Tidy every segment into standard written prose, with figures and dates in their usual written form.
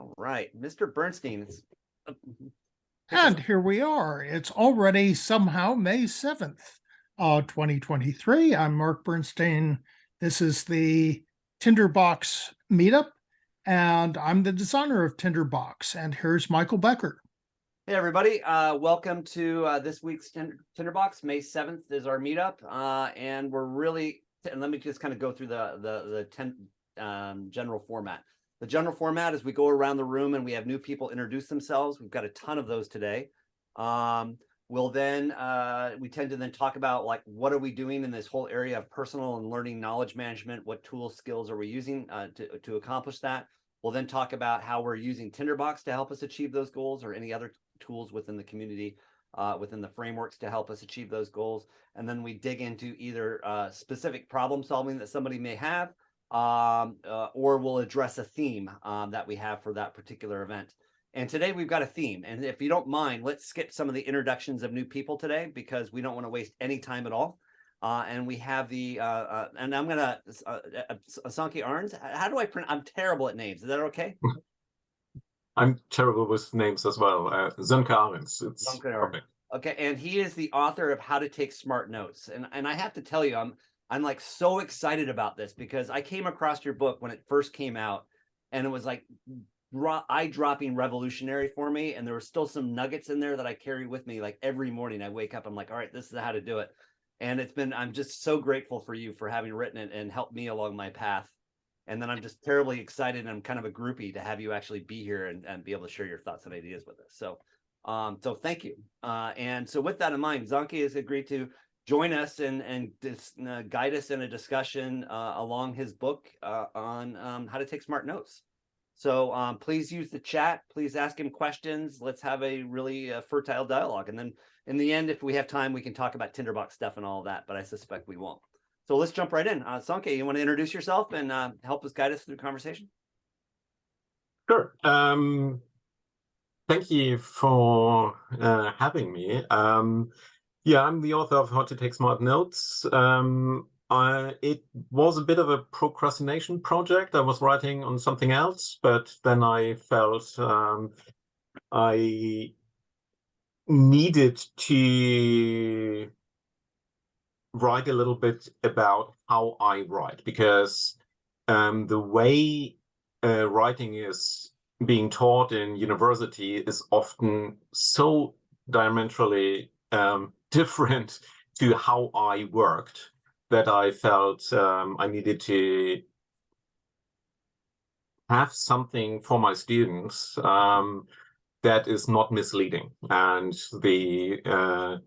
All right, Mr. Bernstein. And here we are. It's already somehow May 7th, 2023. I'm Mark Bernstein. This is the Tinderbox Meetup, and I'm the designer of Tinderbox. And here's Michael Becker. Hey, everybody. Welcome to this week's Tinderbox. May 7th is our meetup, and we're really, and let me just kind of go through the general format. The general format is we go around the room and we have new people introduce themselves. We've got a ton of those today. We'll then, we tend to then talk about like, what are we doing in this whole area of personal and learning knowledge management? What tools, skills are we using to accomplish that? We'll then talk about how we're using Tinderbox to help us achieve those goals, or any other tools within the community, within the frameworks to help us achieve those goals. And then we dig into either specific problem solving that somebody may have, or we'll address a theme that we have for that particular event. And today we've got a theme. And if you don't mind, let's skip some of the introductions of new people today, because we don't want to waste any time at all. And we have the, and I'm going to, Sönke Ahrens. How do I pronounce? I'm terrible at names. Is that okay? I'm terrible with names as well. Sönke Ahrens. It's Sönke Ahrens. Okay, and he is the author of How to Take Smart Notes. And I have to tell you, I'm like so excited about this, because I came across your book when it first came out, and it was like eye-dropping revolutionary for me. And there were still some nuggets in there that I carry with me. Like every morning I wake up, I'm like, all right, this is how to do it. And I'm just so grateful for you for having written it and helped me along my path. And then I'm just terribly excited, and I'm kind of a groupie to have you actually be here and be able to share your thoughts and ideas with us. So, so thank you. And so with that in mind, Sönke has agreed to join us and guide us in a discussion along his book on how to take smart notes. So please use the chat. Please ask him questions. Let's have a really fertile dialogue. And then in the end, if we have time, we can talk about Tinderbox stuff and all of that, but I suspect we won't. So let's jump right in. Sönke, you want to introduce yourself and help us guide us through the conversation? Sure. Thank you for having me. Yeah, I'm the author of How to Take Smart Notes. It was a bit of a procrastination project. I was writing on something else, but then I felt I needed to write a little bit about how I write, because the way writing is being taught in university is often so diametrically different to how I worked, that I felt I needed to have something for my students that is not misleading. And the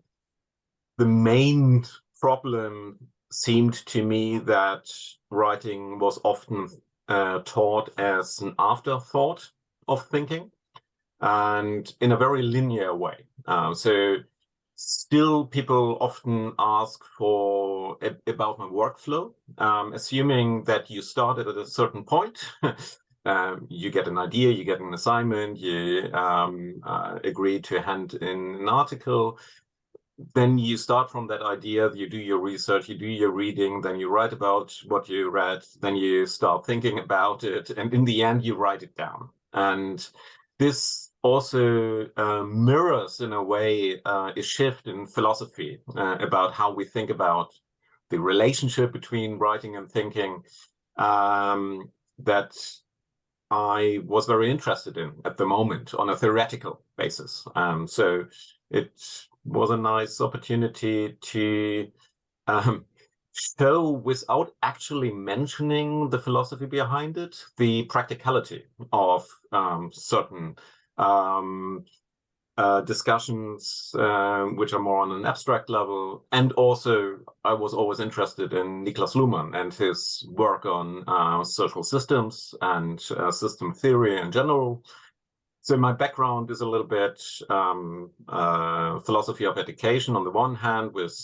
main problem seemed to me that writing was often taught as an afterthought of thinking, and in a very linear way. So still people often ask for about my workflow, assuming that you started at a certain point. You get an idea, you get an assignment, you agree to hand in an article. Then you start from that idea, you do your research, you do your reading, then you write about what you read, then you start thinking about it, and in the end you write it down. And this also mirrors, in a way, a shift in philosophy about how we think about the relationship between writing and thinking, that I was very interested in at the moment on a theoretical basis. So it was a nice opportunity to show, without actually mentioning the philosophy behind it, the practicality of certain discussions which are more on an abstract level. And also, I was always interested in Niklas Luhmann and his work on social systems and system theory in general. So my background is a little bit philosophy of education on the one hand, with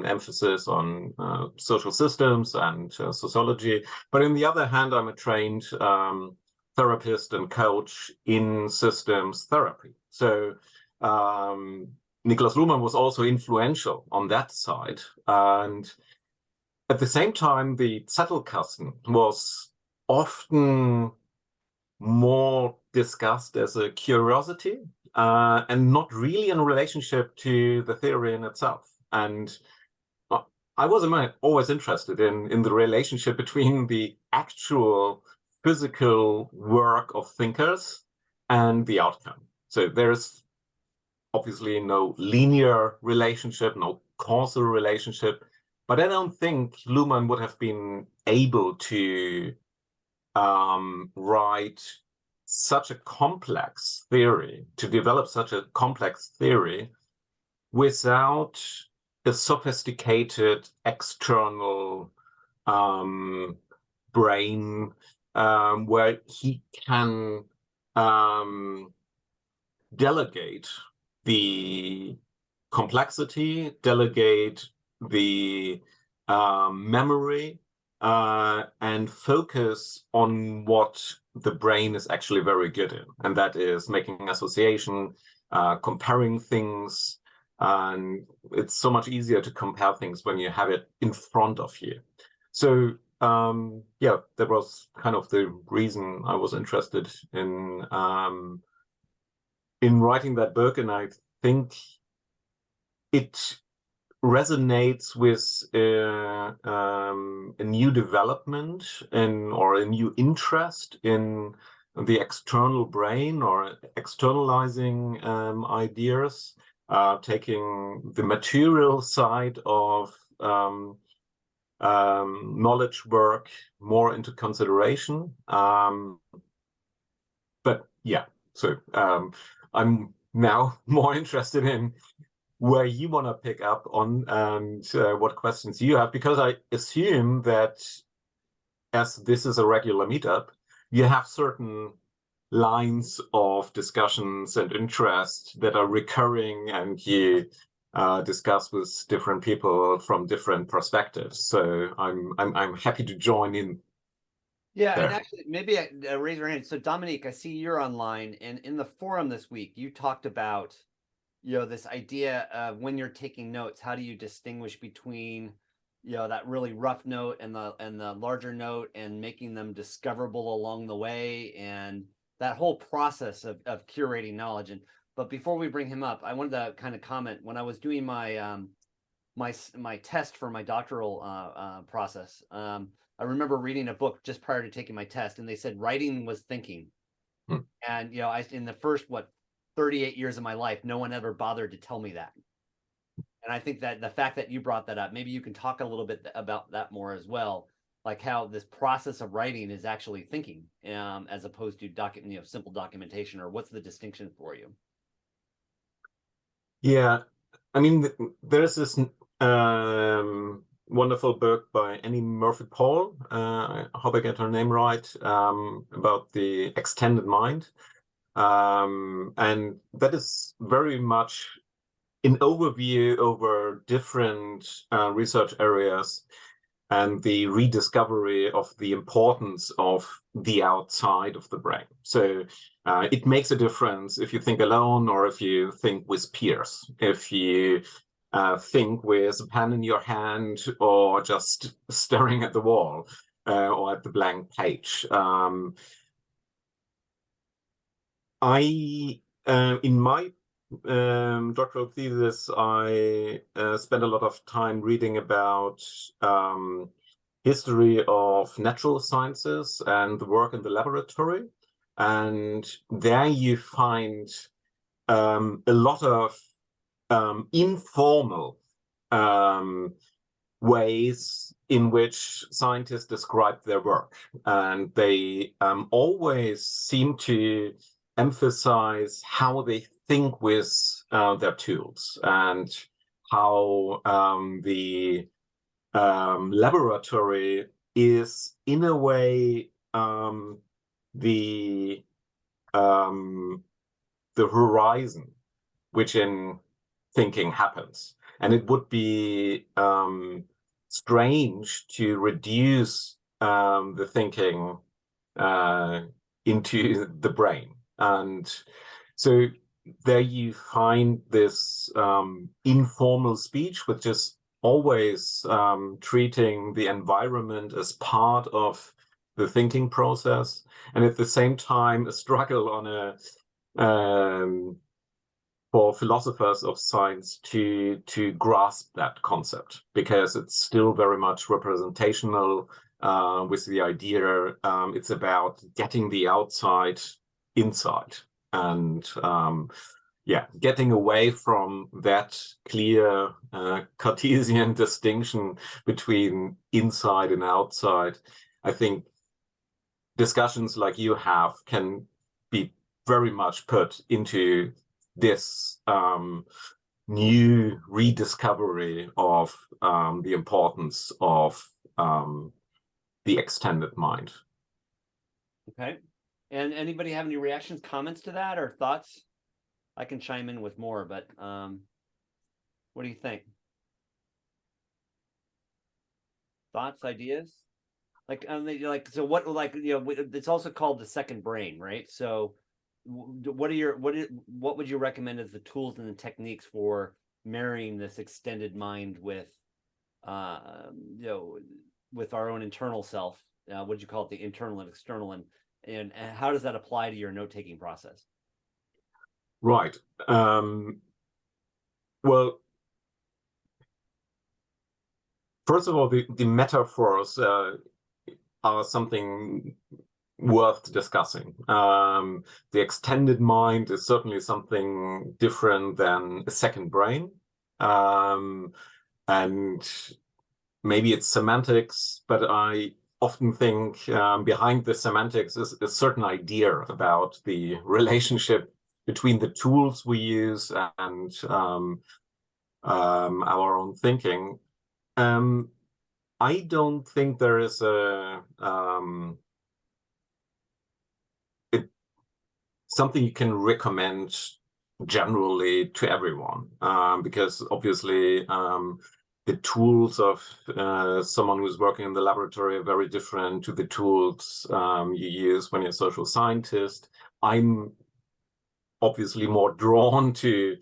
emphasis on social systems and sociology. But on the other hand, I'm a trained therapist and coach in systems therapy. So Niklas Luhmann was also influential on that side. And at the same time, the Zettelkasten was often more discussed as a curiosity and not really in relationship to the theory in itself. And I was always interested in the relationship between the actual physical work of thinkers and the outcome. So there's obviously no linear relationship, no causal relationship, but I don't think Luhmann would have been able to write such a complex theory, to develop such a complex theory without a sophisticated external brain where he can delegate the complexity, delegate the memory, and focus on what the brain is actually very good in, and that is making association, comparing things. And it's so much easier to compare things when you have it in front of you. So yeah, that was kind of the reason I was interested in writing that book, and I think it resonates with a new development or a new interest in the external brain, or externalizing ideas, taking the material side of knowledge work more into consideration. But yeah, so I'm now more interested in where you want to pick up on and what questions you have, because I assume that as this is a regular meetup, you have certain lines of discussions and interest that are recurring, and you discuss with different people from different perspectives. So I'm happy to join in. Yeah, there. and actually, maybe raise your hand. So Dominique, I see you're online, and in the forum this week, you talked about, this idea of when you're taking notes, how do you distinguish between, that really rough note and the larger note, and making them discoverable along the way, and that whole process of curating knowledge. But before we bring him up, I wanted to kind of comment. When I was doing my my test for my doctoral process, I remember reading a book just prior to taking my test, and they said writing was thinking. And in the first 38 years of my life, no one ever bothered to tell me that. And I think that the fact that you brought that up, maybe you can talk a little bit about that more as well, like how this process of writing is actually thinking, as opposed to simple documentation, or what's the distinction for you? Yeah, I mean, there's this wonderful book by Annie Murphy-Paul, I hope I get her name right, about the extended mind. And that is very much an overview over different research areas and the rediscovery of the importance of the outside of the brain. So it makes a difference if you think alone or if you think with peers, if you think with a pen in your hand or just staring at the wall or at the blank page. In my doctoral thesis, I spent a lot of time reading about history of natural sciences and the work in the laboratory. And there you find a lot of informal ways in which scientists describe their work. And they always seem to emphasize how they think with their tools, and how the laboratory is, in a way, the horizon which in thinking happens. And it would be strange to reduce the thinking into the brain. And so there you find this informal speech, which is always treating the environment as part of the thinking process, and at the same time a struggle on a for philosophers of science to grasp that concept, because it's still very much representational, with the idea it's about getting the outside inside, and yeah, getting away from that clear Cartesian distinction between inside and outside. I think discussions like you have can be very much put into this new rediscovery of the importance of the extended mind. Okay. And anybody have any reactions, comments to that, or thoughts? I can chime in with more, but what do you think? Thoughts, ideas? Like, so what, like, it's also called the second brain, right? So what would you recommend as the tools and the techniques for marrying this extended mind with with our own internal self? What would you call it, the internal and external, and how does that apply to your note-taking process? Right. Well, first of all, the metaphors are something worth discussing. The extended mind is certainly something different than a second brain. And maybe it's semantics, but I often think behind the semantics is a certain idea about the relationship between the tools we use and our own thinking. I don't think there is something you can recommend generally to everyone, because obviously the tools of someone who's working in the laboratory are very different to the tools you use when you're a social scientist. I'm obviously more drawn to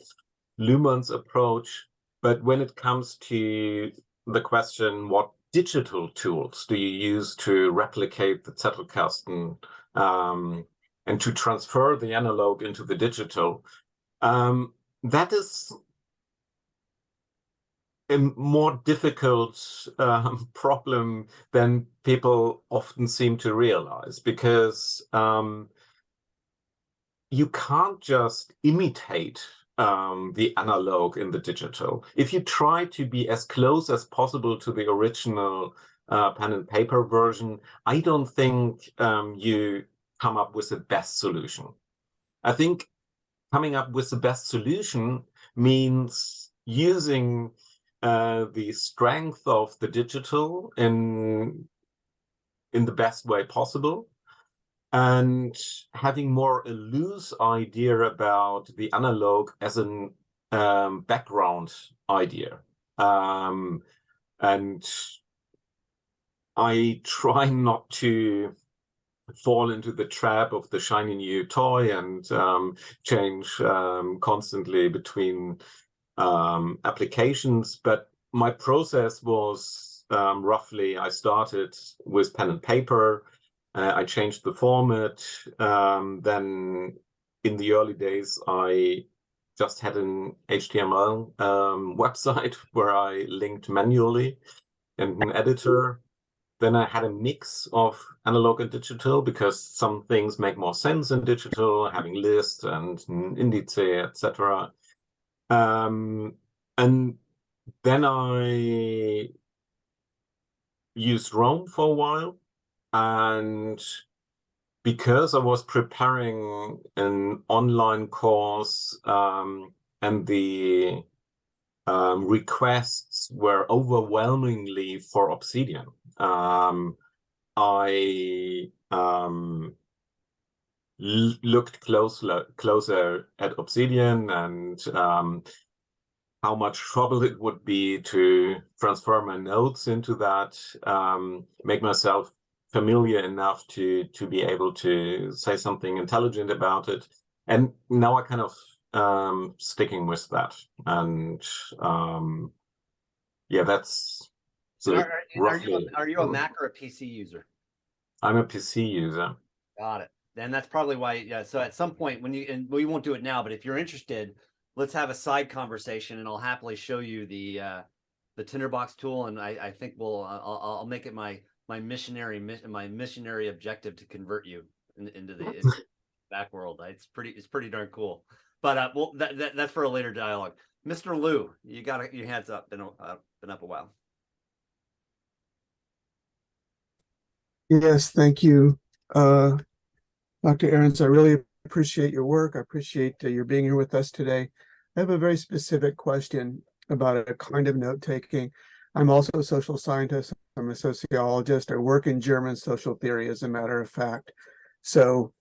Luhmann's approach, but when it comes to the question, what digital tools do you use to replicate the Zettelkasten and to transfer the analog into the digital, that is a more difficult problem than people often seem to realize, because you can't just imitate the analog in the digital. If you try to be as close as possible to the original pen and paper version, I don't think you come up with the best solution. I think coming up with the best solution means using the strength of the digital in the best way possible, and having more a loose idea about the analog as an background idea. And I try not to fall into the trap of the shiny new toy and change constantly between applications. But my process was roughly, I started with pen and paper. I changed the format. Then in the early days, I just had an HTML website where I linked manually and an editor. Then I had a mix of analog and digital, because some things make more sense in digital, having lists and indices, etc. And then I used Roam for a while. And because I was preparing an online course and the requests were overwhelmingly for Obsidian, I looked closer at Obsidian and how much trouble it would be to transfer my notes into that, make myself familiar enough to be able to say something intelligent about it. And now I kind of sticking with that. And yeah, that's so are you a Mac or a PC user? I'm a PC user. Got it. And that's probably why. Yeah. So at some point when and we won't do it now, but if you're interested, let's have a side conversation, and I'll happily show you the Tinderbox tool. And I think I'll make it my missionary objective to convert you into the back world. It's pretty darn cool. But well, that's for a later dialogue. Mr. Liu, you got your hands up. Been up a while. Yes, thank you, Dr. Ahrens. I really appreciate your work. I appreciate your being here with us today. I have a very specific question about a kind of note-taking. I'm also a social scientist. I'm a sociologist. I work in German social theory, as a matter of fact. So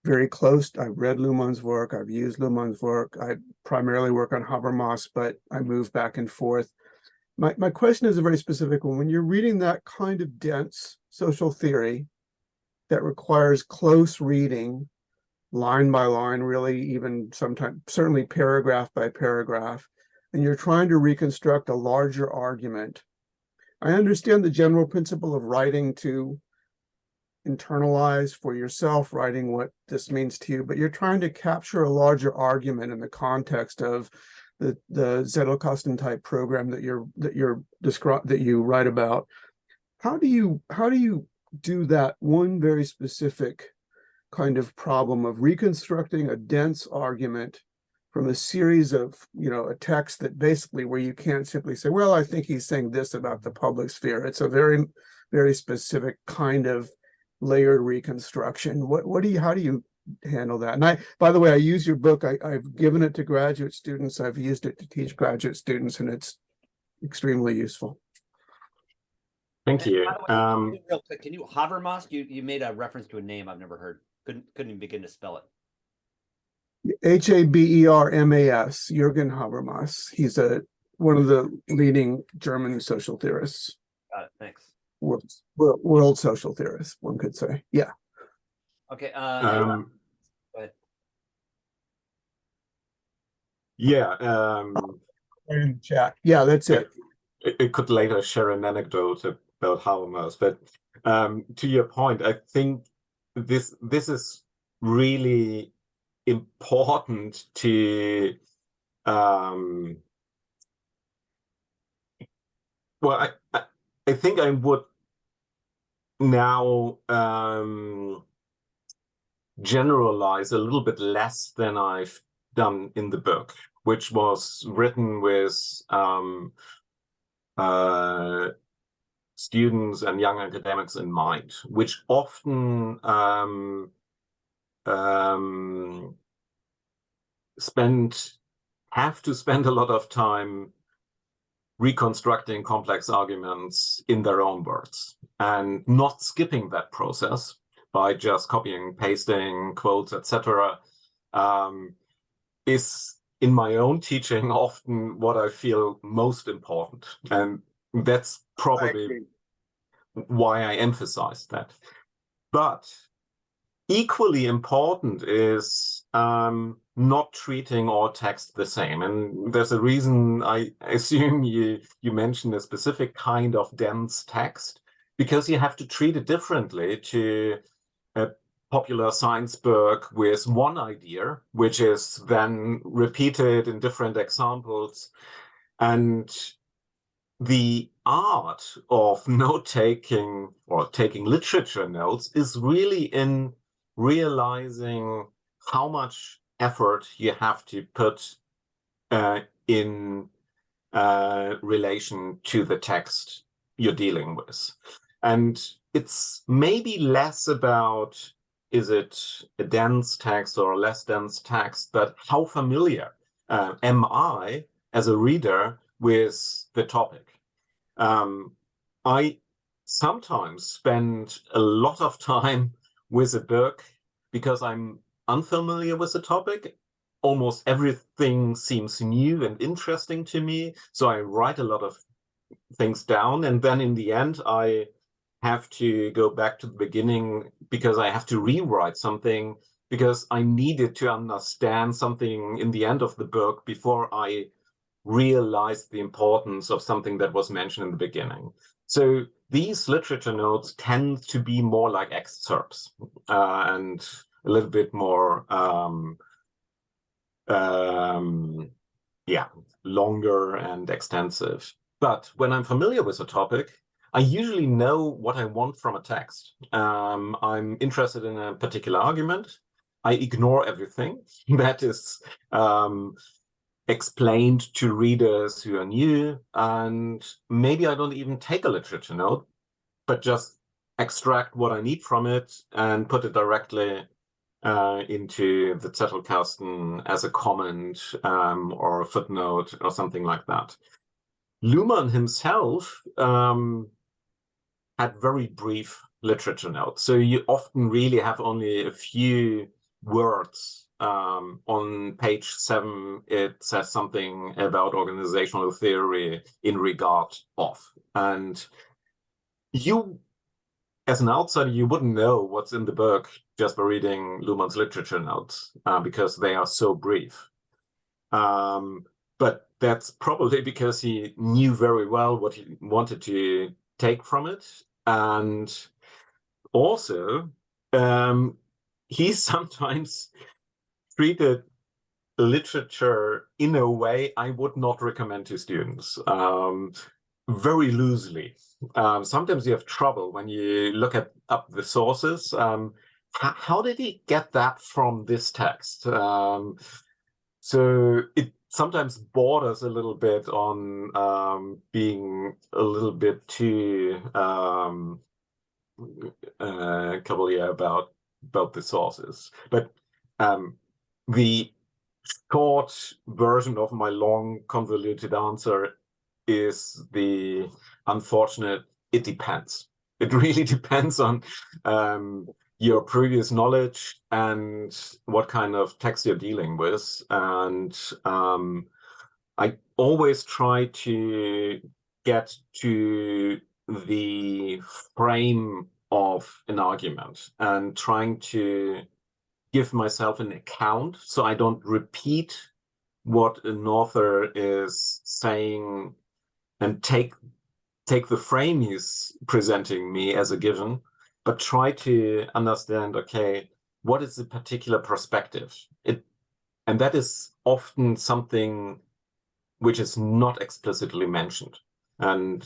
very close. I've read Luhmann's work. I've used Luhmann's work. I primarily work on Habermas, but I move back and forth. My question is a very specific one. When you're reading that kind of dense social theory that requires close reading, line by line, really even sometimes, certainly paragraph by paragraph, and you're trying to reconstruct a larger argument, I understand the general principle of writing to internalize for yourself, writing what this means to you, but you're trying to capture a larger argument in the context of the Zettelkasten type program that you write about. How do you do that one very specific kind of problem of reconstructing a dense argument from a series of, a text that basically where you can't simply say, well, I think he's saying this about the public sphere. It's a very, very specific kind of layered reconstruction. How do you handle that? And by the way, I use your book. I've given it to graduate students. I've used it to teach graduate students, and it's extremely useful. Thank you. Real quick, can you Habermas? You made a reference to a name I've never heard. Couldn't even begin to spell it. Habermas, Jürgen Habermas. He's one of the leading German social theorists. Got it. Thanks. World social theorists, one could say. Yeah. Okay. Go ahead. Yeah. In the chat. Yeah, that's it. It could later share an anecdote about Habermas, but to your point, I think this is really important to well, I think I would now generalize a little bit less than I've done in the book, which was written with students and young academics in mind, which often have to spend a lot of time reconstructing complex arguments in their own words, and not skipping that process by just copying, pasting, quotes, etc. Is in my own teaching often what I feel most important, and that's probably why I emphasize that. But equally important is not treating all text the same. And there's a reason I assume you mentioned a specific kind of dense text, because you have to treat it differently to a popular science book with one idea, which is then repeated in different examples. And the art of note-taking or taking literature notes is really in realizing how much effort you have to put in relation to the text you're dealing with. And it's maybe less about, is it a dense text or a less dense text, but how familiar am I as a reader with the topic? I sometimes spend a lot of time with a book because I'm unfamiliar with the topic. Almost everything seems new and interesting to me, so I write a lot of things down, and then in the end I have to go back to the beginning because I have to rewrite something because I needed to understand something in the end of the book before I realized the importance of something that was mentioned in the beginning. So these literature notes tend to be more like excerpts and a little bit more, yeah, longer and extensive. But when I'm familiar with a topic, I usually know what I want from a text. I'm interested in a particular argument. I ignore everything that is explained to readers who are new, and maybe I don't even take a literature note, but just extract what I need from it and put it directly into the Zettelkasten as a comment or a footnote or something like that. Luhmann himself had very brief literature notes, so you often really have only a few words. On page 7, it says something about organizational theory in regard of, and you, as an outsider, you wouldn't know what's in the book just by reading Luhmann's literature notes because they are so brief. But that's probably because he knew very well what he wanted to take from it. And also, he sometimes treated literature in a way I would not recommend to students, very loosely. Sometimes you have trouble when you look up the sources. How did he get that from this text? So it sometimes borders a little bit on being a little bit too cavalier about the sources. But the short version of my long convoluted answer is the unfortunate, it depends. It really depends on your previous knowledge and what kind of text you're dealing with. And I always try to get to the frame of an argument and trying to give myself an account so I don't repeat what an author is saying and take the frame he's presenting me as a given, but try to understand, okay, what is the particular perspective? And that is often something which is not explicitly mentioned. And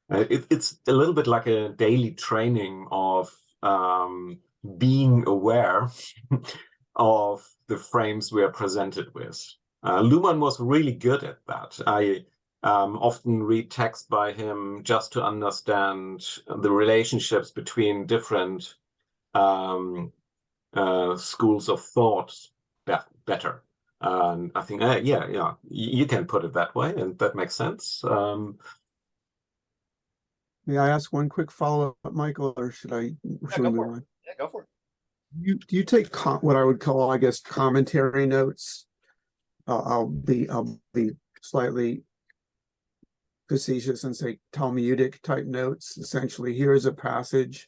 it's a little bit like a daily training of being aware of the frames we are presented with. Luhmann was really good at that. I often read text by him just to understand the relationships between different schools of thought better. And I think, yeah, you can put it that way, and that makes sense. May I ask one quick follow-up, Michael, or should we move on? Yeah, go for it. Do you take what I would call, I guess, commentary notes? I'll be slightly facetious and say Talmudic type notes. Essentially, here's a passage,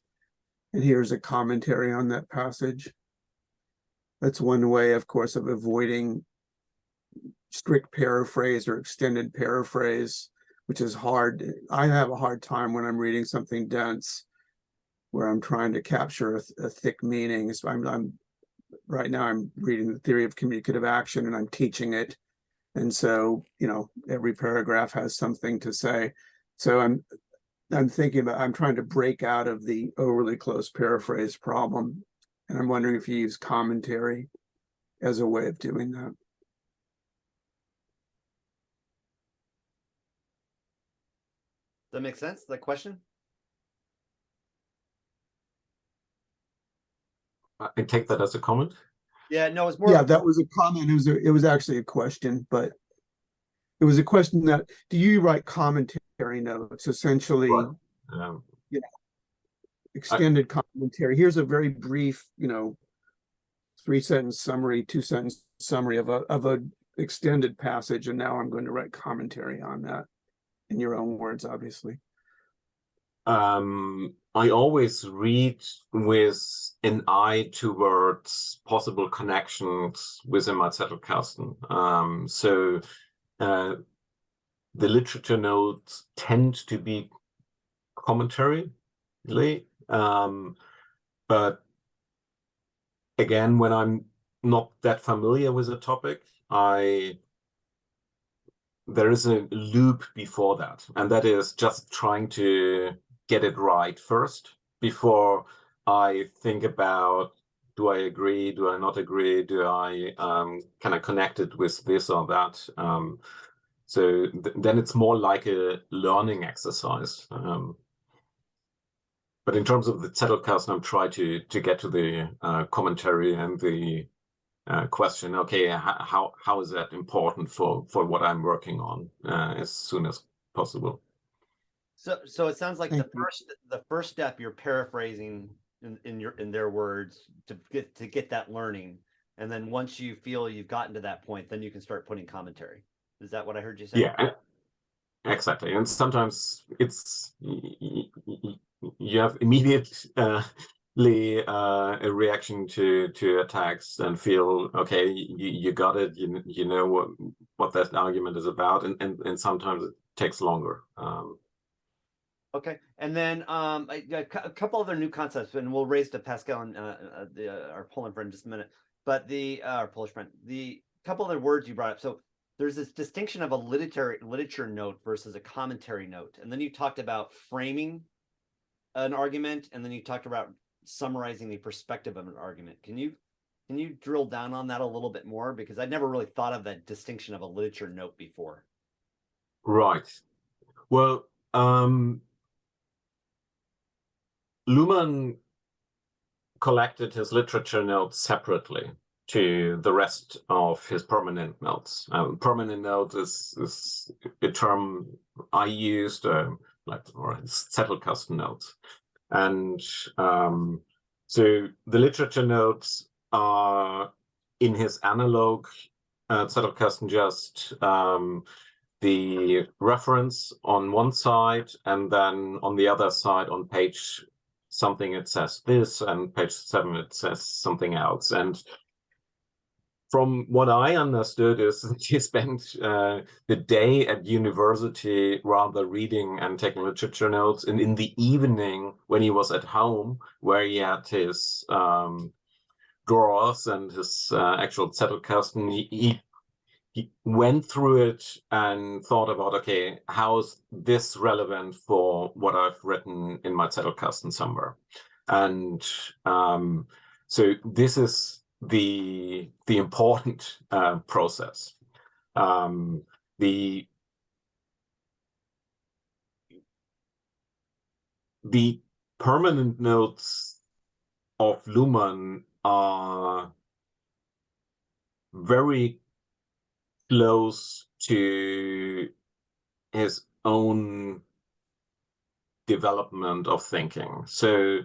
and here's a commentary on that passage. That's one way, of course, of avoiding strict paraphrase or extended paraphrase, which is hard. I have a hard time when I'm reading something dense, where I'm trying to capture a thick meaning. So right now I'm reading the theory of communicative action, and I'm teaching it, and so every paragraph has something to say. So I'm thinking about, I'm trying to break out of the overly close paraphrase problem, and I'm wondering if you use commentary as a way of doing that. Does that make sense? That question? I take that as a comment. Yeah, no, it's more. Yeah, that was a comment. It was actually a question, but it was a question that, do you write commentary notes? Essentially, Right. Extended commentary. Here's a very brief, 3-sentence summary, 2-sentence summary of a extended passage, and now I'm going to write commentary on that in your own words, obviously. I always read with an eye towards possible connections within my Zettelkasten. So the literature notes tend to be commentary, but again, when I'm not that familiar with a topic, there is a loop before that, and that is just trying to get it right first before I think about, do I agree, do I not agree, do I can I connect it with this or that? So then it's more like a learning exercise. But in terms of the Zettelkasten, I'm trying to get to the commentary and the question. Okay, how is that important for what I'm working on as soon as possible? So it sounds like Thank the first step you're paraphrasing in their words to get that learning, and then once you feel you've gotten to that point, then you can start putting commentary. Is that what I heard you say? Yeah, exactly. And sometimes it's you have immediately a reaction to attacks and feel, okay, you got it, you know what that argument is about, and sometimes it takes longer. Okay, and then a couple other new concepts, and we'll raise to Pascal and our Poland friend in just a minute. But our Polish friend, the couple other words you brought up. So there's this distinction of a literature note versus a commentary note, and then you talked about framing an argument, and then you talked about summarizing the perspective of an argument. Can you drill down on that a little bit more, because I'd never really thought of that distinction of a literature note before. Right. Well, Luhmann collected his literature notes separately to the rest of his permanent notes. Permanent note is a term I used, or Zettelkasten notes. And so the literature notes are in his analog Zettelkasten just the reference on one side, and then on the other side on page something it says this, and page 7 it says something else. And from what I understood is he spent the day at university rather reading and taking literature notes, and in the evening when he was at home, where he had his drawers and his actual Zettelkasten, he went through it and thought about, okay, how is this relevant for what I've written in my Zettelkasten somewhere? And so this is the important process. The permanent notes of Luhmann are very close to his own development of thinking. So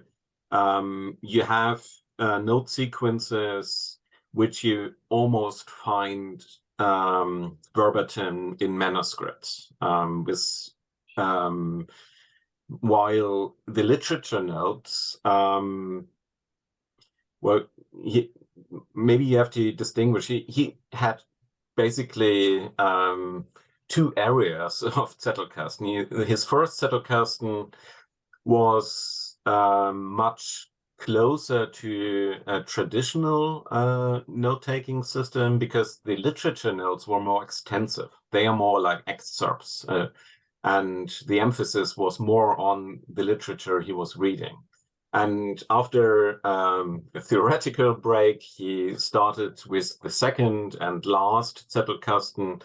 you have note sequences which you almost find verbatim in manuscripts, while the literature notes, well, maybe you have to distinguish. He had basically two areas of Zettelkasten. His first Zettelkasten was much closer to a traditional note-taking system, because the literature notes were more extensive. They are more like excerpts, and the emphasis was more on the literature he was reading. And after a theoretical break, he started with the second and last Zettelkasten,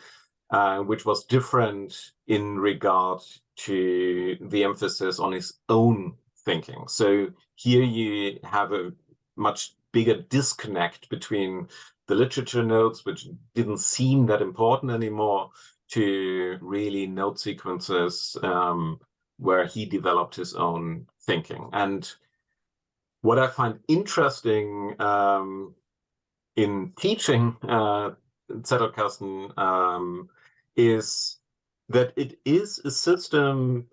which was different in regard to the emphasis on his own thinking. So here you have a much bigger disconnect between the literature notes, which didn't seem that important anymore, to really note sequences where he developed his own thinking. And what I find interesting in teaching Zettelkasten is that it is a system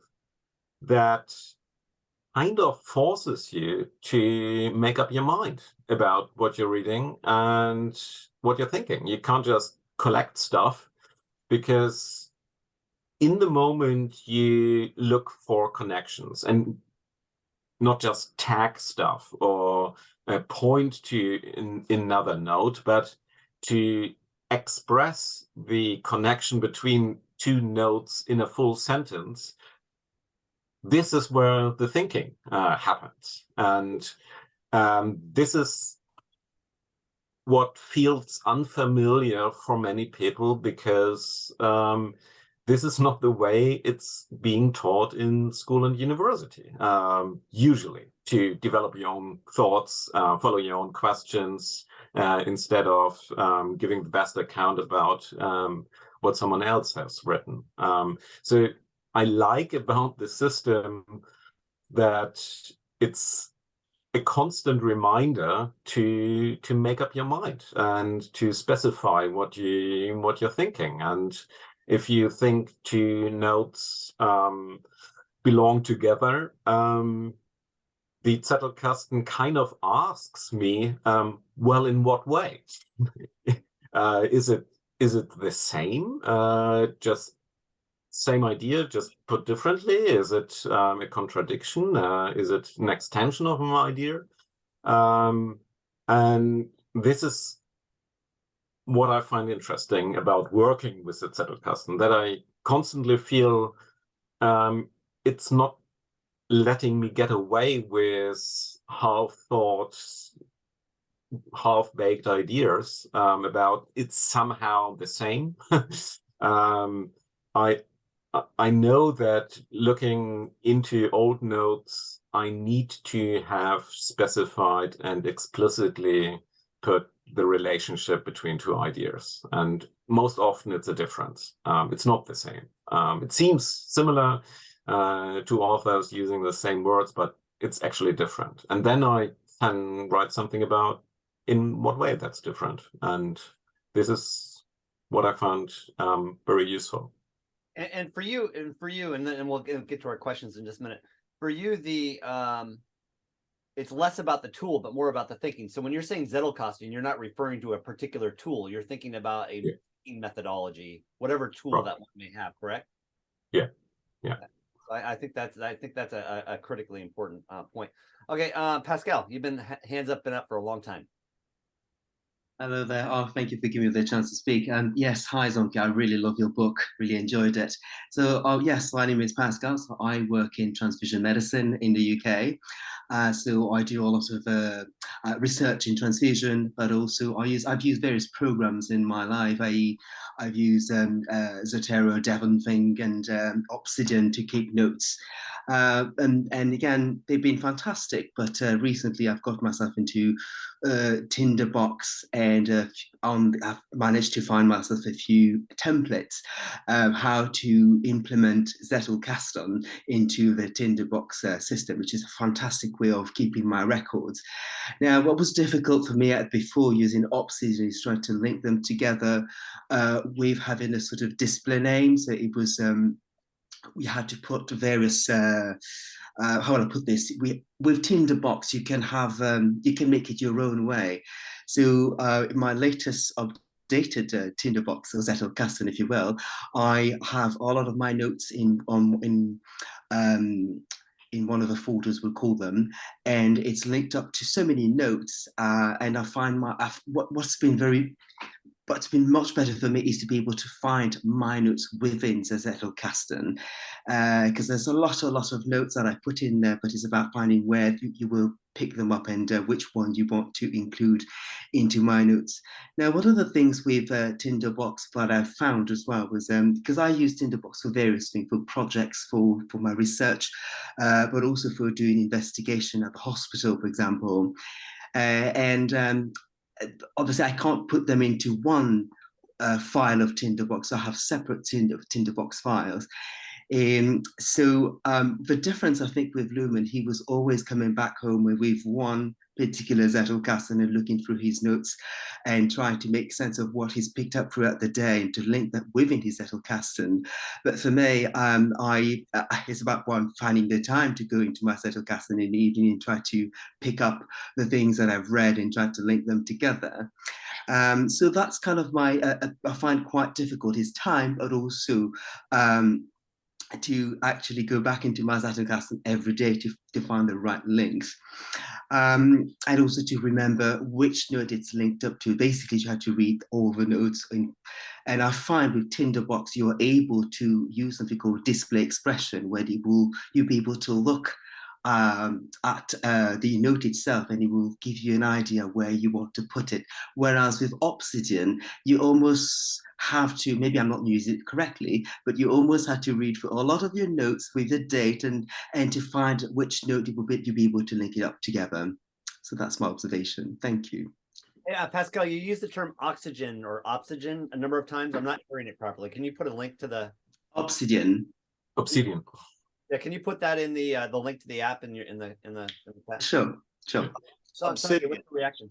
that kind of forces you to make up your mind about what you're reading and what you're thinking. You can't just collect stuff, because in the moment you look for connections and not just tag stuff or point to another node, but to express the connection between two nodes in a full sentence. This is where the thinking happens. And this is what feels unfamiliar for many people, because this is not the way it's being taught in school and university, usually, to develop your own thoughts, follow your own questions, instead of giving the best account about what someone else has written. So I like about the system that it's a constant reminder to make up your mind and to specify what you're thinking. And if you think two nodes belong together, the Zettelkasten kind of asks me, well, in what way? Is it the same? Just same idea, just put differently? Is it a contradiction? Is it an extension of an idea? And this is what I find interesting about working with the Zettelkasten, that I constantly feel it's not letting me get away with half-thought, half-baked ideas about it's somehow the same. I know that looking into old notes, I need to have specified and explicitly put the relationship between two ideas. And most often it's a difference. It's not the same. It seems similar to authors using the same words, but it's actually different. And then I can write something about in what way that's different. And this is what I found very useful. And for you, and then we'll get to our questions in just a minute. For you, it's less about the tool, but more about the thinking. So when you're saying Zettelkasten, you're not referring to a particular tool. You're thinking about a methodology, whatever tool that one may have. Correct? Yeah. I think that's a critically important point. Okay, Pascal, you've been hands up for a long time. Hello there. Oh, thank you for giving me the chance to speak. Yes, hi Sönke. I really love your book. Really enjoyed it. So, yes, my name is Pascal. So I work in transfusion medicine in the UK. So I do a lot of research in transfusion, but also I've used various programs in my life. I've used Zotero, Devonthing, and Obsidian to keep notes. And again, they've been fantastic. But recently, I've got myself into Tinderbox, and I've managed to find myself a few templates of how to implement Zettelkasten into the Tinderbox system, which is a fantastic way of keeping my records. Now, what was difficult for me before using Obsidian is trying to link them together with having a sort of display name. So it was we had to put various how will I put this? With Tinderbox, you can have you can make it your own way. So in my latest updated Tinderbox, or Zettelkasten, if you will, I have a lot of my notes in one of the folders, we'll call them, and it's linked up to so many notes. And I find what's been much better for me is to be able to find my notes within the Zettelkasten, because there's a lot of notes that I put in there, but it's about finding where you will pick them up and which one you want to include into my notes. Now, one of the things with Tinderbox that I found as well was, because I use Tinderbox for various things, for projects, for my research, but also for doing investigation at the hospital, for example. Obviously, I can't put them into one file of Tinderbox. I have separate Tinderbox files. So the difference, I think, with Lumen, he was always coming back home with one particular Zettelkasten and looking through his notes and trying to make sense of what he's picked up throughout the day and to link that within his Zettelkasten. But for me, it's about finding the time to go into my Zettelkasten in the evening and try to pick up the things that I've read and try to link them together. So that's kind of I find quite difficult is time, but also to actually go back into my Zettelkasten every day to find the right links. And also to remember which node it's linked up to. Basically, you have to read all the nodes. And I find with Tinderbox, you're able to use something called display expression, where you'll be able to look at the note itself, and it will give you an idea where you want to put it. Whereas with Obsidian, you almost have to, maybe I'm not using it correctly, but you almost have to read through a lot of your notes with the date and to find which note you'll be able to link it up together. So that's my observation. Thank you. Yeah, Pascal, you used the term oxygen or obsidian a number of times. I'm not hearing it properly. Can you put a link to the Obsidian? Obsidian. Yeah, can you put that in the link to the app in the chat? Sure. So, what's the reaction?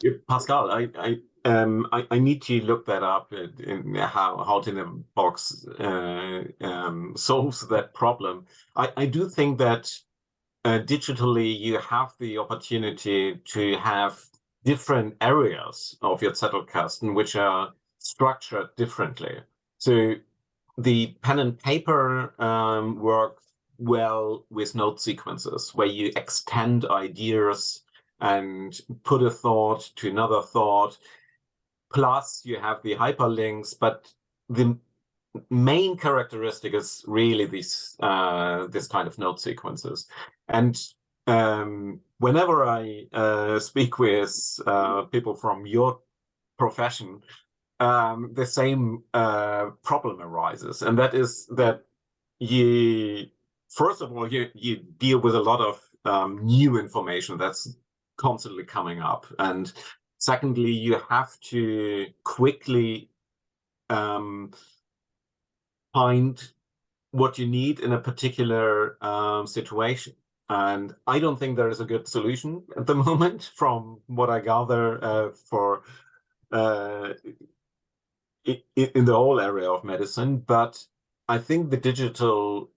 Yeah, Pascal, I need to look that up in how Tinderbox solves that problem. I do think that digitally you have the opportunity to have different areas of your Zettelkasten which are structured differently. So the pen and paper work well with note sequences where you extend ideas and put a thought to another thought. Plus you have the hyperlinks, but the main characteristic is really this kind of note sequences. And whenever I speak with people from your profession, the same problem arises, and that is that first of all you deal with a lot of new information that's constantly coming up, and secondly you have to quickly find what you need in a particular situation. And I don't think there is a good solution at the moment from what I gather for in the whole area of medicine. But I think the digital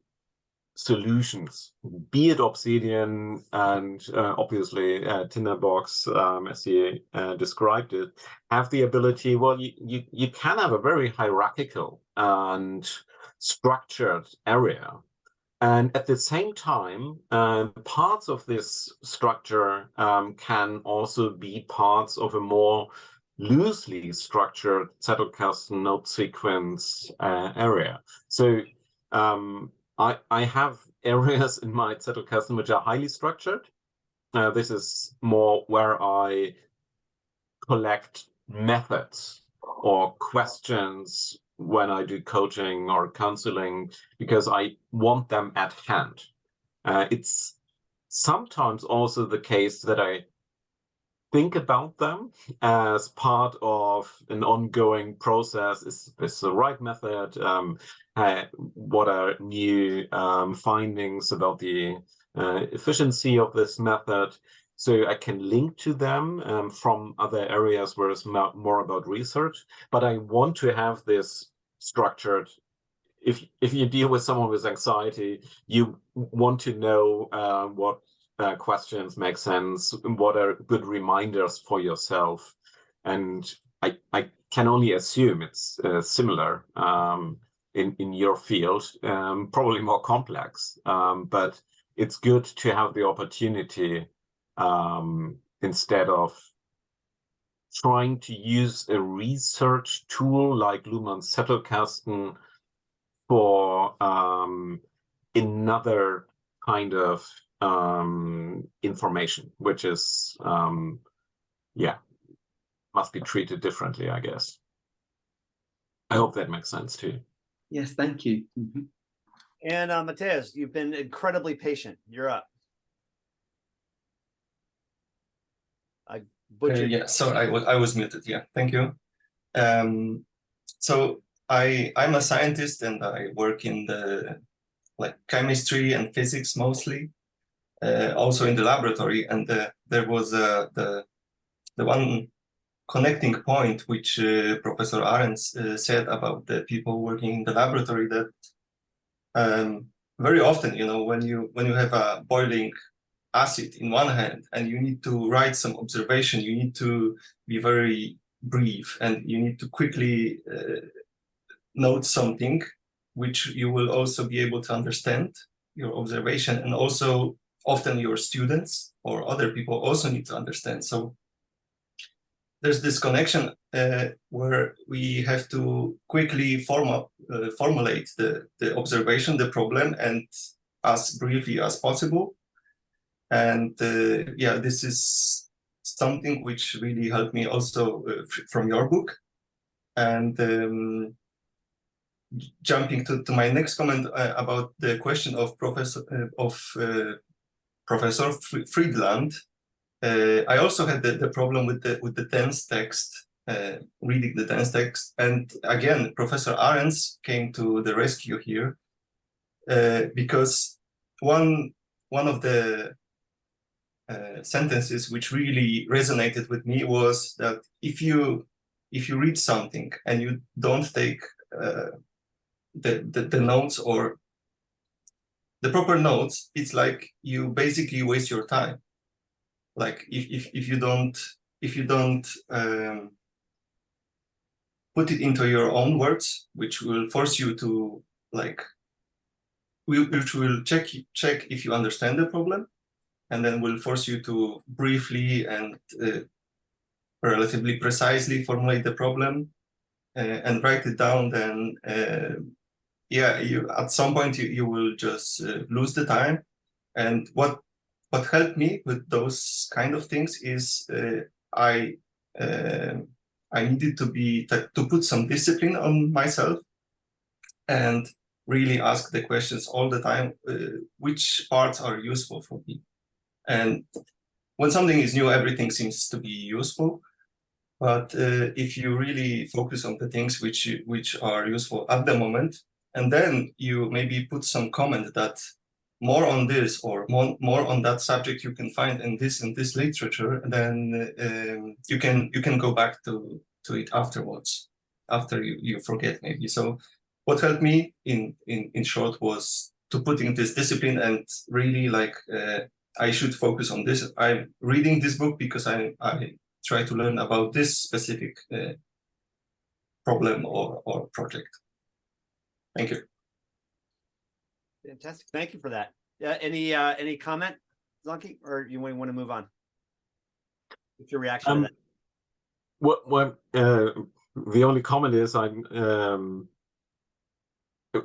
solutions, be it Obsidian and obviously Tinderbox, as you described it, have the ability, well, you can have a very hierarchical and structured area. And at the same time, parts of this structure can also be parts of a more loosely structured Zettelkasten note sequence area. So I have areas in my Zettelkasten which are highly structured. This is more where I collect methods or questions when I do coaching or counseling, because I want them at hand. It's sometimes also the case that I think about them as part of an ongoing process. Is this the right method? What are new findings about the efficiency of this method? So I can link to them from other areas where it's more about research, but I want to have this structured. If you deal with someone with anxiety, you want to know what questions make sense, what are good reminders for yourself. And I can only assume it's similar in your field, probably more complex, but it's good to have the opportunity instead of trying to use a research tool like Luhmann's Zettelkasten for another kind of information, which is, must be treated differently, I guess. I hope that makes sense too. Yes, thank you. Mm-hmm. And Matthias, you've been incredibly patient. You're up. Yeah, so I was muted. Yeah, thank you. So I'm a scientist and I work in the chemistry and physics mostly, also in the laboratory. And there was the one connecting point which Professor Ahrens said about the people working in the laboratory, that very often, when you have a boiling acid in one hand and you need to write some observation, you need to be very brief and you need to quickly note something. which you will also be able to understand your observation, and also often your students or other people also need to understand. So there's this connection where we have to quickly formulate the observation, the problem, and as briefly as possible. And yeah, this is something which really helped me also from your book. And jumping to my next comment about the question of Professor Friedland, I also had the problem with the dense text, reading the dense text, and again, Professor Ahrens came to the rescue here because one of the sentences which really resonated with me was that if you read something and you don't take the notes or the proper notes, it's like you basically waste your time. Like if you don't put it into your own words, which will force you to which will check if you understand the problem, and then will force you to briefly and relatively precisely formulate the problem and write it down, then yeah, you at some point you will just lose the time. And what helped me with those kind of things is I needed to put some discipline on myself and really ask the questions all the time, which parts are useful for me. And when something is new, everything seems to be useful. But if you really focus on the things which are useful at the moment, and then you maybe put some comment that more on this or more on that subject you can find in this literature, and then you can go back to it afterwards, after you forget maybe. So what helped me in short was to put in this discipline and really I should focus on this. I'm reading this book because I try to learn about this specific problem or project. Thank you. Fantastic. Thank you for that. Any comment, Sönke, or you want to move on? What's your reaction to that? What the only comment is I'm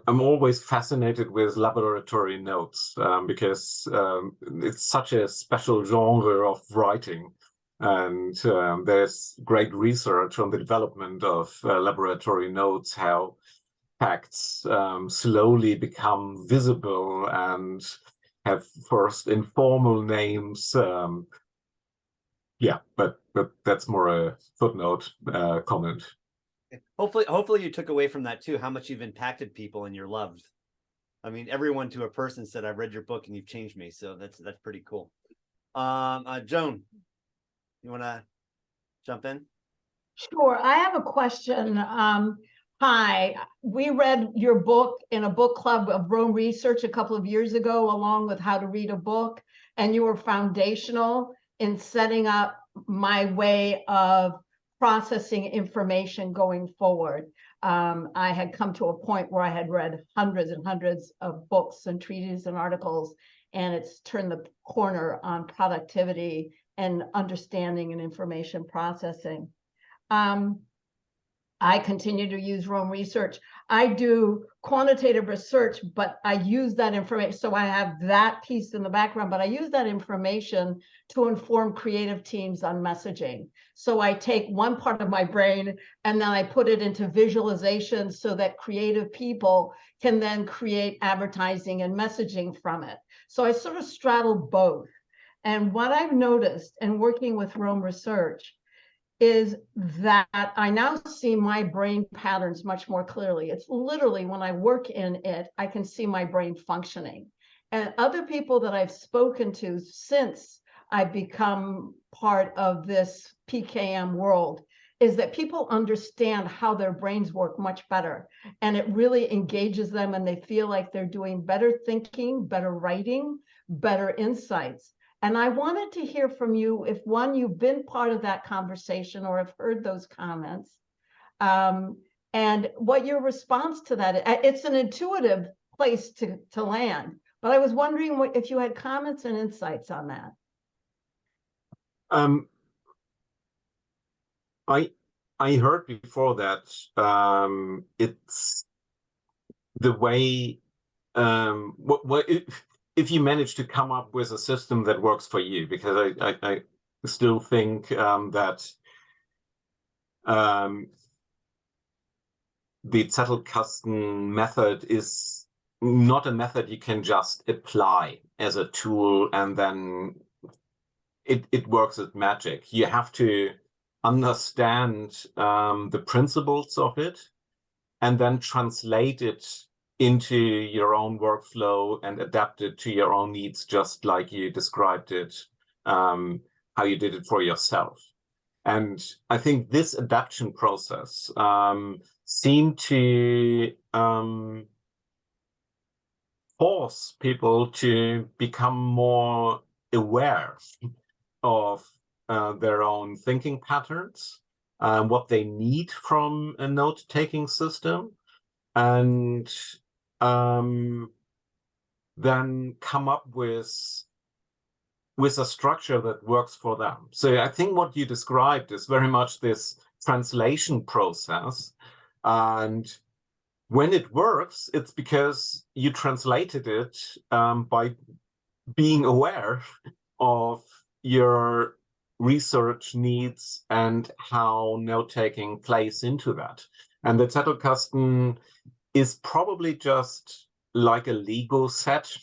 always fascinated with laboratory notes because it's such a special genre of writing, and there's great research on the development of laboratory notes, how facts slowly become visible and have first informal names. Yeah, but that's more a footnote comment. Hopefully you took away from that too how much you've impacted people and you're loved. I mean, everyone to a person said, I've read your book and you've changed me. So that's pretty cool. Joan, you want to jump in? Sure. I have a question. Hi, we read your book in a book club of Rome Research a couple of years ago, along with How to Read a Book, and you were foundational in setting up my way of processing information going forward. I had come to a point where I had read hundreds and hundreds of books and treatises and articles, and it's turned the corner on productivity and understanding and information processing. I continue to use Rome Research. I do quantitative research, but I use that information. So I have that piece in the background, but I use that information to inform creative teams on messaging. So I take one part of my brain and then I put it into visualization so that creative people can then create advertising and messaging from it. So I sort of straddle both. And what I've noticed in working with Rome Research is that I now see my brain patterns much more clearly. It's literally when I work in it, I can see my brain functioning. And other people that I've spoken to since I've become part of this PKM world is that people understand how their brains work much better. And it really engages them and they feel like they're doing better thinking, better writing, better insights. And I wanted to hear from you if, one, you've been part of that conversation or have heard those comments, and And what your response to that, it's an intuitive place to land, but I was wondering if you had comments and insights on that. I heard before that it's the way if you manage to come up with a system that works for you, because I still think that the Zettelkasten method is not a method you can just apply as a tool and then it works as magic. You have to understand the principles of it and then translate it into your own workflow and adapt it to your own needs, just like you described it, how you did it for yourself. And I think this adaptation process seemed to force people to become more aware of their own thinking patterns, what they need from a note-taking system, and then come up with a structure that works for them. So I think what you described is very much this translation process. And when it works, it's because you translated it by being aware of your research needs and how note-taking plays into that. And the Zettelkasten is probably just like a Lego set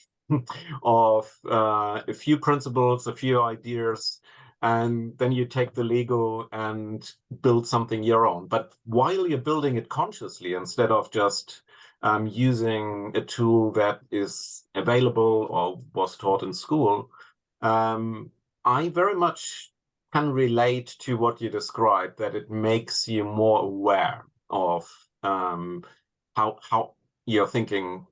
of a few principles, a few ideas, and then you take the Lego and build something your own. But while you're building it consciously, instead of just using a tool that is available or was taught in school, I very much can relate to what you described, that it makes you more aware of how your thinking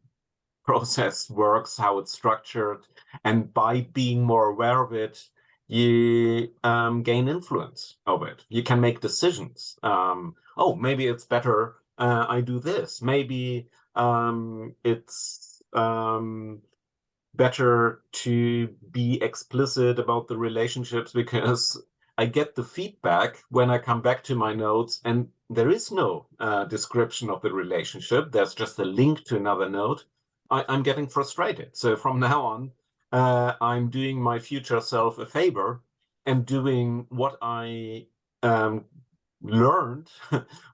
process works, how it's structured, and by being more aware of it, you gain influence over it. You can make decisions. Oh, maybe it's better I do this. Maybe it's better to be explicit about the relationships, because I get the feedback when I come back to my notes and there is no description of the relationship. There's just a link to another note. I'm getting frustrated. So from now on, I'm doing my future self a favor and doing what I learned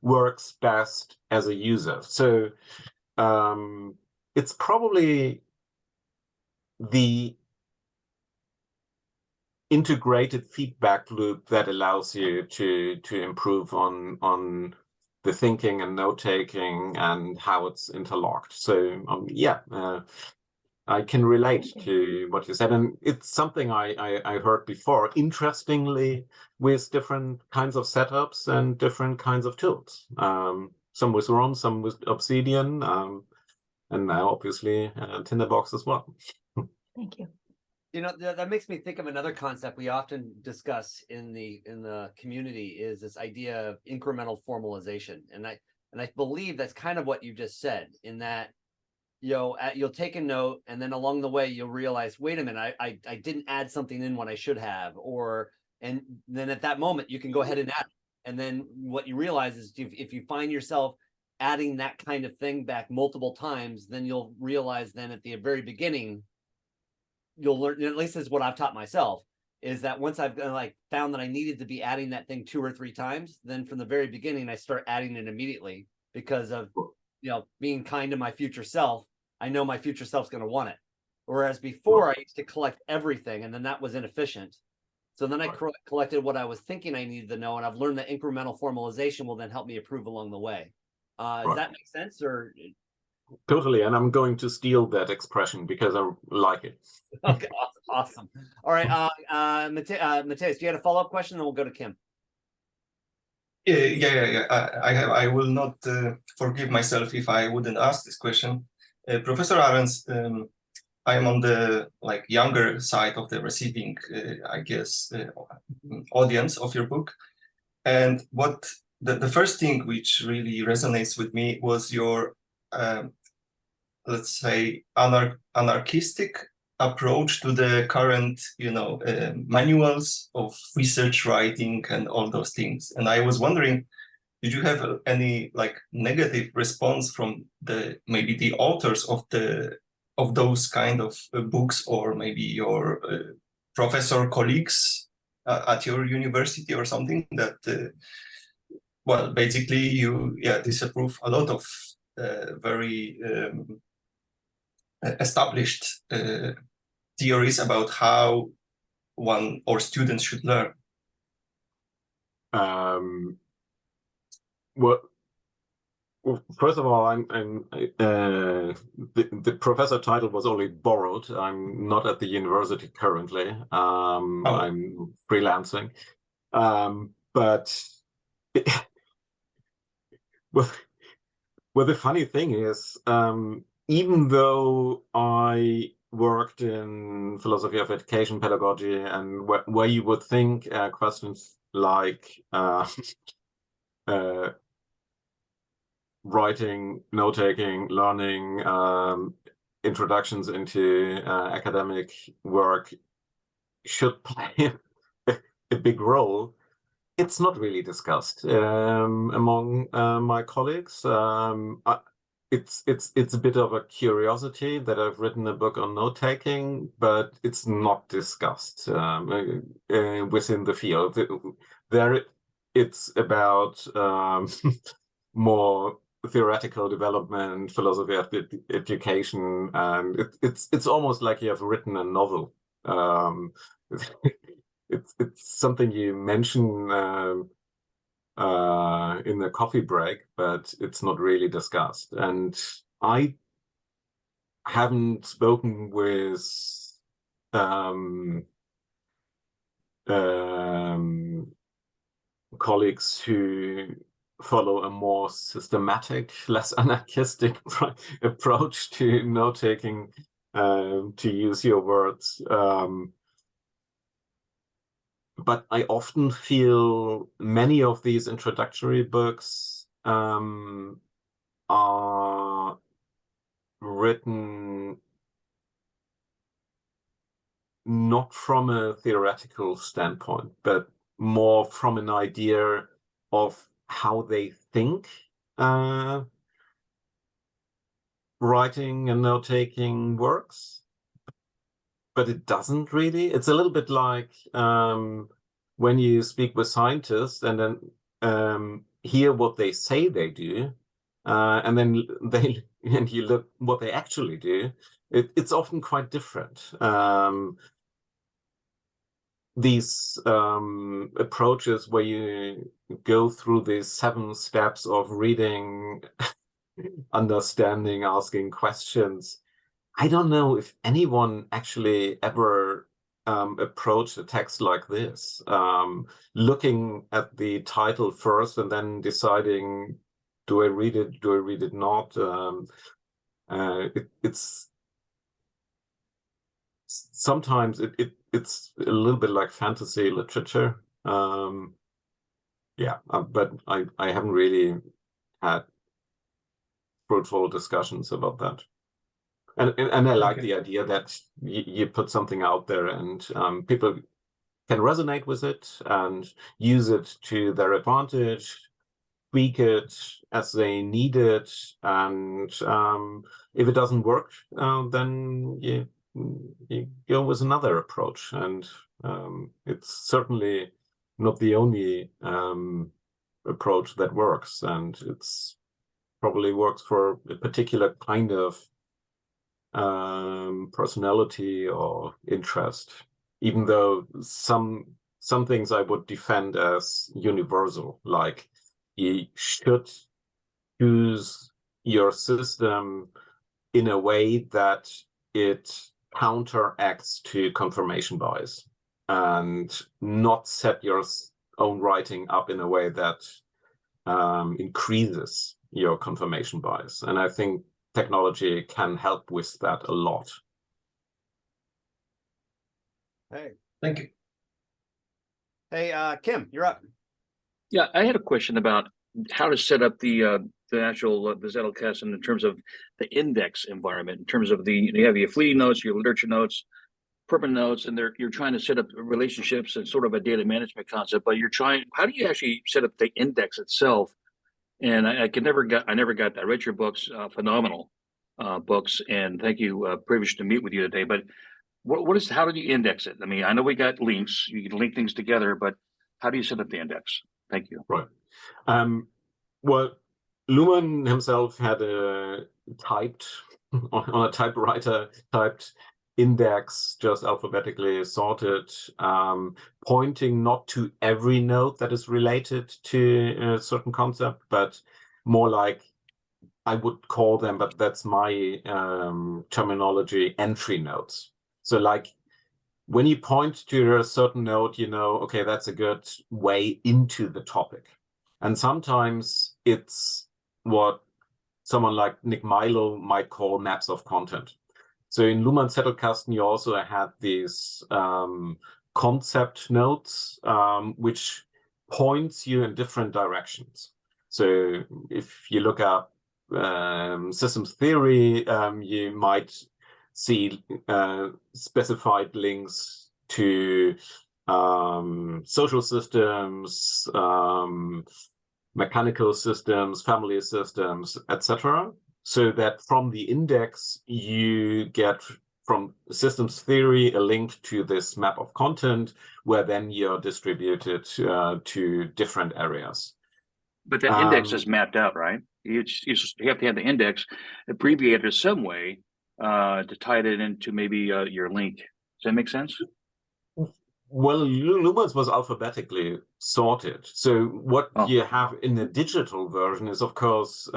works best as a user. So it's probably the integrated feedback loop that allows you to improve on the thinking and note-taking and how it's interlocked. So yeah, I can relate to what you said, and it's something I heard before, interestingly, with different kinds of setups and different kinds of tools. Some with Rom, some with Obsidian, and now obviously Tinderbox as well. Thank you. You know, that makes me think of another concept we often discuss in the community, is this idea of incremental formalization. And I believe that's kind of what you just said, in that, you know, you'll take a note and then along the way you'll realize, wait a minute, I didn't add something in what I should have, and then at that moment you can go ahead and add it. And then what you realize is if you find yourself adding that kind of thing back multiple times, then you'll realize then at the very beginning, you'll learn, at least is what I've taught myself, is that once I've found that I needed to be adding that thing 2 or 3 times, then from the very beginning, I start adding it immediately, because of, you know, being kind to my future self. I know my future self's going to want it. Whereas before I used to collect everything, and then that was inefficient. So then I collected what I was thinking I needed to know. And I've learned that incremental formalization will then help me improve along the way. Does that make sense? Or Totally, and I'm going to steal that expression because I like it. Okay, awesome. All right, Mateus, do you have a follow-up question? Then we'll go to Kim. Yeah. I will not forgive myself if I wouldn't ask this question. Professor Ahrens, I am on the younger side of the receiving, I guess, audience of your book. And what the first thing which really resonates with me was your, let's say, anarchistic approach to the current, manuals of research writing and all those things. And I was wondering, did you have any like negative response from maybe the authors of those kind of books, or maybe your professor colleagues at your university or something, that well, basically you disapprove a lot of very established theories about how one or students should learn? Well, first of all, the professor title was only borrowed. I'm not at the university currently. I'm freelancing. But well, the funny thing is, even though I worked in philosophy of education, pedagogy, and where you would think questions like writing, note-taking, learning, introductions into academic work should play a big role, it's not really discussed among my colleagues. It's a bit of a curiosity that I've written a book on note-taking, but it's not discussed within the field. It's about more theoretical development, philosophy of education, and it's almost like you have written a novel. It's something you mention in the coffee break, but it's not really discussed. And I haven't spoken with colleagues who follow a more systematic, less anarchistic approach to note-taking, to use your words. But I often feel many of these introductory books are written not from a theoretical standpoint, but more from an idea of how they think writing and note-taking works. But it doesn't really. It's a little bit like when you speak with scientists and then hear what they say they do, and then and you look what they actually do. It's often quite different. These approaches where you go through these 7 steps of reading, understanding, asking questions. I don't know if anyone actually ever approached a text like this, looking at the title first and then deciding, do I read it not? It's sometimes it's a little bit like fantasy literature. Yeah, but I haven't really had fruitful discussions about that. And I like the idea that you put something out there and people can resonate with it and use it to their advantage, tweak it as they need it, and if it doesn't work, then you go with another approach. And it's certainly not the only approach that works, and it's probably works for a particular kind of personality or interest, even though some things I would defend as universal, like you should use your system in a way that it counteracts to confirmation bias and not set your own writing up in a way that increases your confirmation bias. And I think technology can help with that a lot. Hey, Thank you. hey, Kim, you're up. Yeah, I had a question about how to set up the actual the Zettelkasten in terms of the index environment, in terms of you have your fleeting notes, your literature notes, permanent notes, and you're trying to set up relationships and sort of a data management concept. But how do you actually set up the index itself? And I never got that. I read your books, phenomenal books, and thank you. Privileged to meet with you today. But how do you index it? I mean, I know we got links. You can link things together, but how do you set up the index? Thank you. Right. Well, Luhmann himself had typed on a typewriter typed index, just alphabetically sorted, pointing not to every node that is related to a certain concept, but more like I would call them, but that's my terminology, entry nodes. So like when you point to a certain node, you know, okay, that's a good way into the topic. And sometimes it's what someone like Nick Milo might call maps of content. So in Luhmann Zettelkasten, you also had these concept nodes, which points you in different directions. So if you look up systems theory, you might see specified links to social systems, mechanical systems, family systems, etc. So that from the index, you get from systems theory a link to this map of content, where then you're distributed to different areas. But that index is mapped out, right? You have to have the index abbreviated some way to tie it into maybe your link. Does that make sense? Well, Luhmann's was alphabetically sorted. So what you have in the digital version is, of course,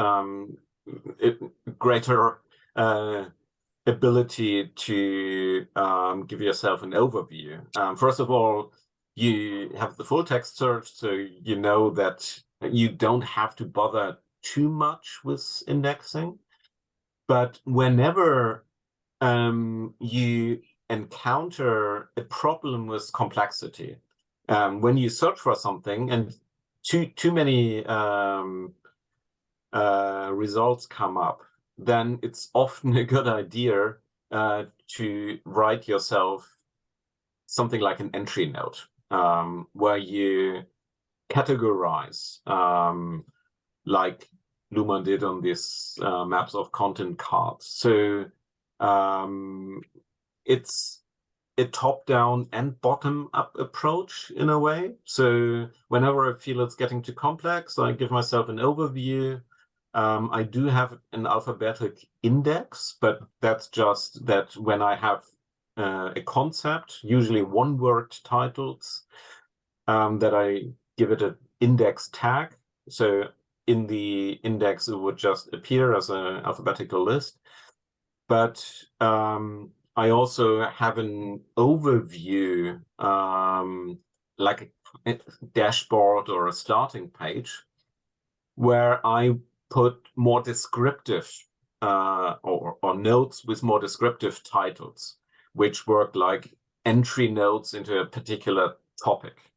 greater ability to give yourself an overview. First of all, you have the full text search, so you know that you don't have to bother too much with indexing. But whenever you encounter a problem with complexity, when you search for something and too many results come up, then it's often a good idea to write yourself something like an entry note, where you categorize, like Luhmann did on these maps of content cards. So it's a top-down and bottom-up approach in a way. So whenever I feel it's getting too complex, I give myself an overview. I do have an alphabetic index, but that's just that when I have a concept, usually one-word titles, that I give it an index tag. So in the index, it would just appear as an alphabetical list. But I also have an overview, like a dashboard or a starting page, where I put more descriptive or notes with more descriptive titles, which work like entry notes into a particular topic.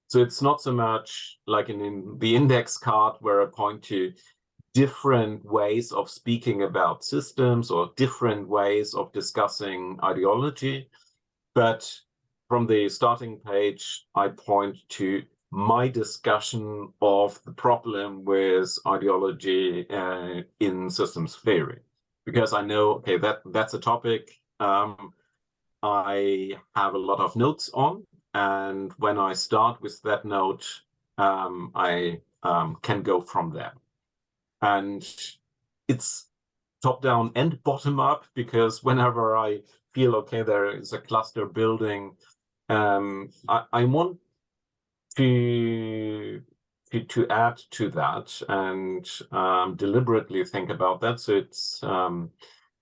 So it's not so much like in the index card where I point to different ways of speaking about systems or different ways of discussing ideology, but from the starting page, I point to my discussion of the problem with ideology in systems theory, because I know, okay, that's a topic I have a lot of notes on, and when I start with that note, I can go from there. And it's top down and bottom up, because whenever I feel, okay, there is a cluster building, I want to add to that and deliberately think about that. So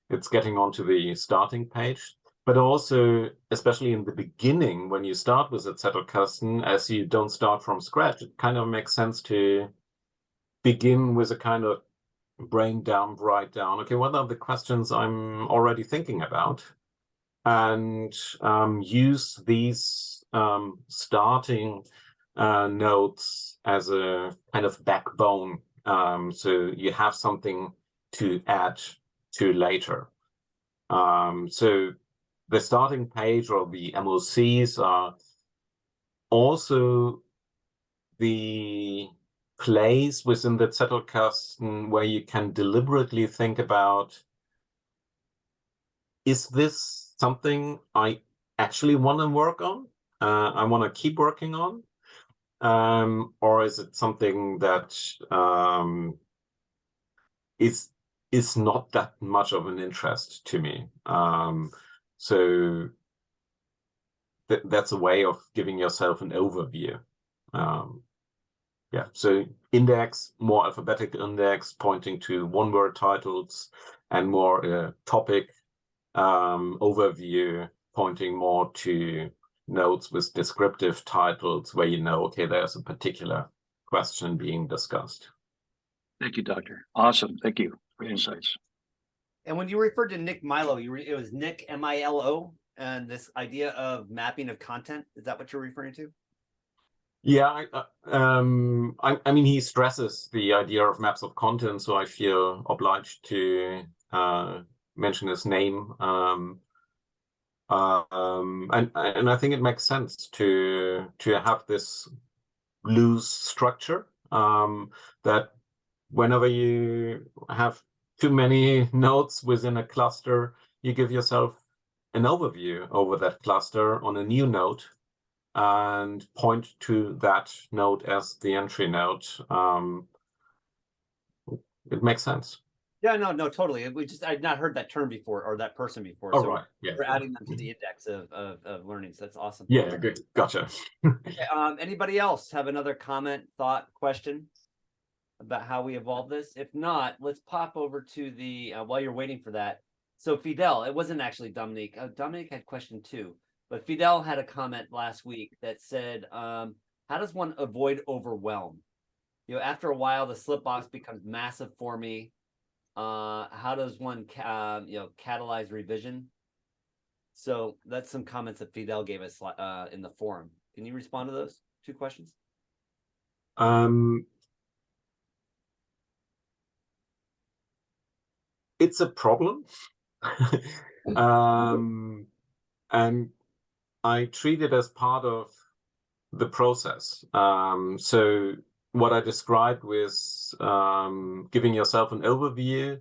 it's getting onto the starting page, but also, especially in the beginning, when you start with a Zettelkasten, as you don't start from scratch, it kind of makes sense to begin with a kind of brain dump, write down, okay, what are the questions I'm already thinking about? And use these starting notes as a kind of backbone, so you have something to add to later. So the starting page or the MOCs are also the place within the Zettelkasten where you can deliberately think about, is this something I actually want to work on? I want to keep working on? Or is it something that is not that much of an interest to me? So that's a way of giving yourself an overview. Yeah, so index, more alphabetical index, pointing to one-word titles, and more topic overview, pointing more to notes with descriptive titles where you know, okay, there's a particular question being discussed. Thank you, Doctor. Awesome. Thank you for insights. And when you referred to Nick Milo, it was Nick Milo, and this idea of mapping of content. Is that what you're referring to? Yeah, I mean, he stresses the idea of maps of content, so I feel obliged to mention his name. And I think it makes sense to have this loose structure, that whenever you have too many nodes within a cluster, you give yourself an overview over that cluster on a new node and point to that node as the entry node. It makes sense. Yeah, no, totally. I'd not heard that term before, or that person before. Oh, so right. Yeah. we're adding them to the index of learning. So that's awesome. Yeah, good. Gotcha. Okay, anybody else have another comment, thought, question about how we evolve this? If not, let's pop over to the, while you're waiting for that. So Fidel, it wasn't actually Dominique. Dominique had question 2, but Fidel had a comment last week that said, how does one avoid overwhelm? After a while, the slip box becomes massive for me. How does one, catalyze revision? So that's some comments that Fidel gave us in the forum. Can you respond to those 2 questions? It's a problem. And I treat it as part of the process. So what I described with giving yourself an overview,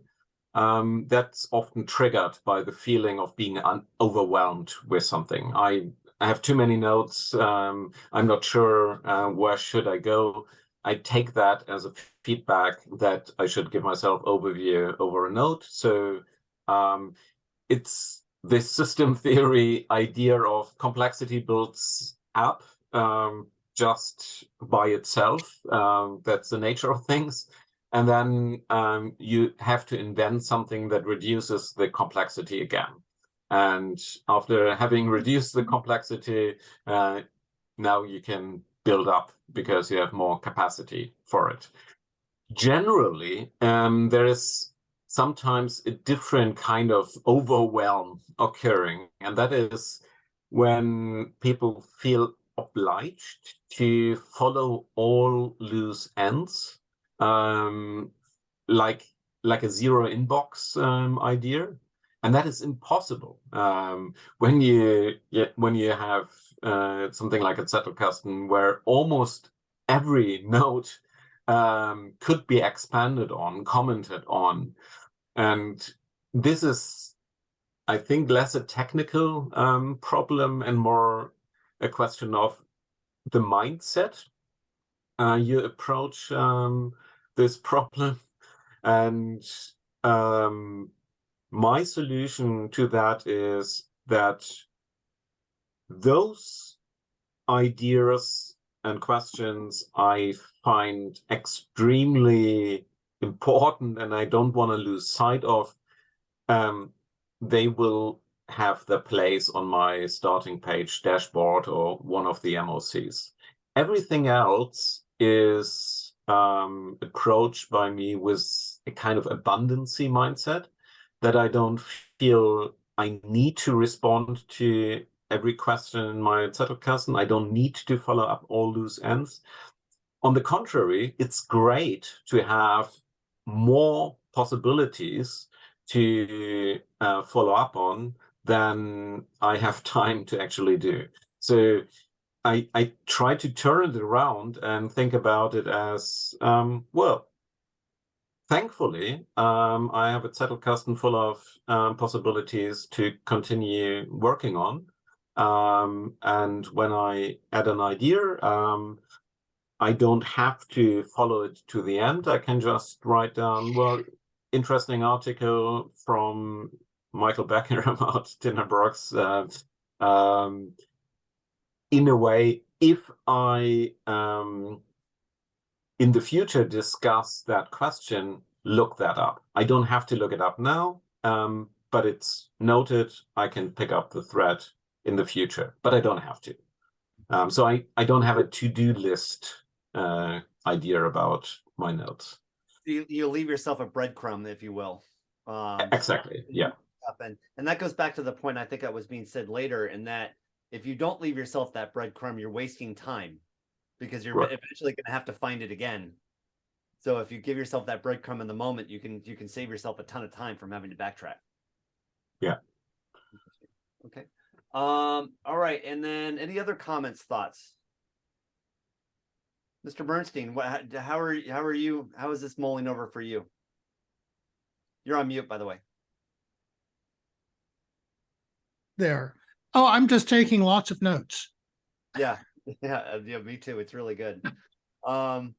that's often triggered by the feeling of being overwhelmed with something. I have too many notes. I'm not sure where should I go. I take that as a feedback that I should give myself overview over a note. So it's this system theory idea of complexity builds up just by itself. That's the nature of things. And then you have to invent something that reduces the complexity again. And after having reduced the complexity, now you can build up because you have more capacity for it. Generally, there is sometimes a different kind of overwhelm occurring, and that is when people feel obliged to follow all loose ends, like a zero inbox idea, and that is impossible when you have something like a Zettelkasten where almost every node could be expanded on, commented on. And this is, I think, less a technical problem and more a question of the mindset you approach this problem. And my solution to that is that those ideas and questions I find extremely important and I don't want to lose sight of, they will have their place on my starting page dashboard or one of the MOCs. Everything else is approached by me with a kind of abundancy mindset, that I don't feel I need to respond to every question in my Zettelkasten. I don't need to follow up all loose ends. on the contrary, it's great to have more possibilities to follow up on than I have time to actually do. So I try to turn it around and think about it as, well, thankfully, I have a Zettelkasten full of possibilities to continue working on. And when I add an idea, I don't have to follow it to the end. I can just write down, well, interesting article from Michael Becker about Tinderbox. In a way, if I in the future discuss that question, look that up. I don't have to look it up now, but it's noted. I can pick up the thread in the future, but I don't have to. So I don't have a to-do list idea about my notes. You leave yourself a breadcrumb, if you will. Exactly, yeah. And that goes back to the point I think that was being said later, in that if you don't leave yourself that breadcrumb, you're wasting time, because you're eventually going to have to find it again. So if you give yourself that breadcrumb in the moment, you can save yourself a ton of time from having to backtrack. Yeah. Okay. All right. And then any other comments, thoughts? Mr. Bernstein, how are you? How is this mulling over for you? You're on mute, by the way. There. Oh, I'm just taking lots of notes. Yeah, me too. It's really good. All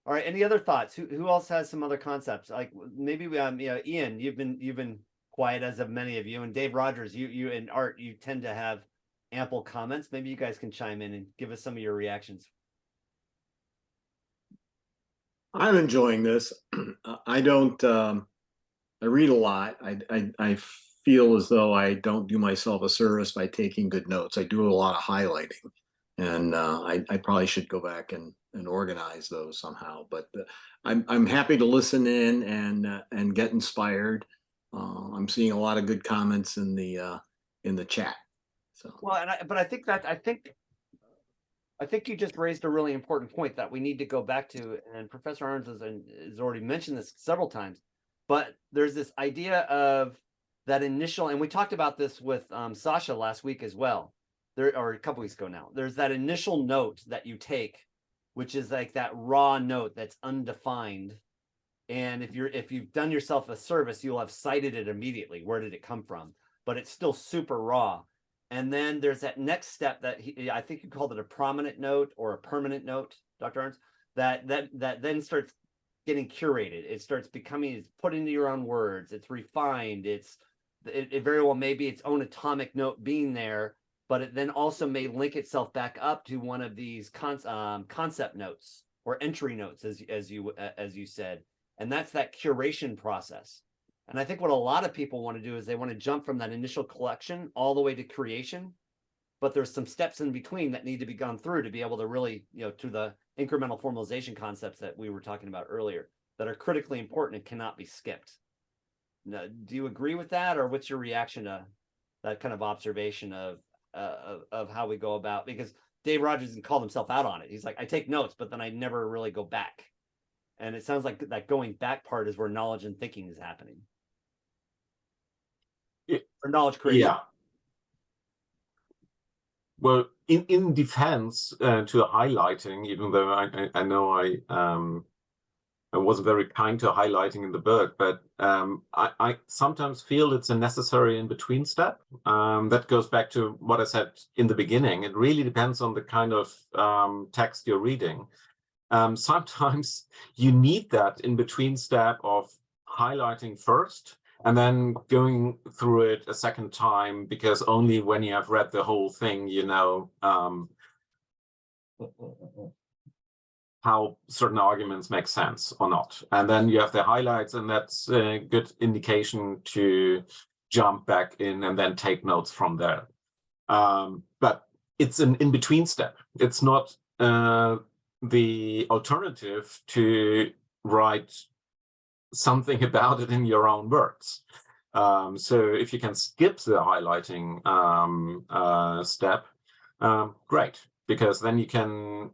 right. Any other thoughts? Who else has some other concepts? Like maybe Ian, you've been quiet, as of many of you, and Dave Rogers, you and Art, you tend to have ample comments. Maybe you guys can chime in and give us some of your reactions. I'm enjoying this. I don't. I read a lot. I feel as though I don't do myself a service by taking good notes. I do a lot of highlighting, and I probably should go back and organize those somehow. But I'm happy to listen in and get inspired. I'm seeing a lot of good comments in the chat. So well, but I think you just raised a really important point that we need to go back to, and Professor Ahrens has already mentioned this several times. But there's this idea of that initial, and we talked about this with Sasha last week as well, or a couple weeks ago now. There's that initial note that you take, which is like that raw note that's undefined. And if you've done yourself a service, you'll have cited it immediately. Where did it come from? But it's still super raw. And then there's that next step that I think you called it a prominent note or a permanent note, Dr. Ahrens, that then starts getting curated. It starts becoming, it's put into your own words. It's refined. It very well may be its own atomic note being there, but it then also may link itself back up to one of these concept notes or entry notes, as you said. And that's that curation process. And I think what a lot of people want to do is they want to jump from that initial collection all the way to creation. But there's some steps in between that need to be gone through to be able to really, to the incremental formalization concepts that we were talking about earlier, that are critically important and cannot be skipped. Now, do you agree with that, or what's your reaction to that kind of observation of how we go about? Because Dave Rogers called himself out on it. He's like, I take notes, but then I never really go back. And it sounds like that going back part is where knowledge and thinking is happening. Or knowledge creation. Yeah. Well, in defense to highlighting, even though I know I wasn't very kind to highlighting in the book, but I sometimes feel it's a necessary in-between step. That goes back to what I said in the beginning. It really depends on the kind of text you're reading. Sometimes you need that in-between step of highlighting first and then going through it a second time, because only when you have read the whole thing, you know how certain arguments make sense or not. And then you have the highlights, and that's a good indication to jump back in and then take notes from there. But it's an in-between step. It's not the alternative to write something about it in your own words. So if you can skip the highlighting step, great, because then you can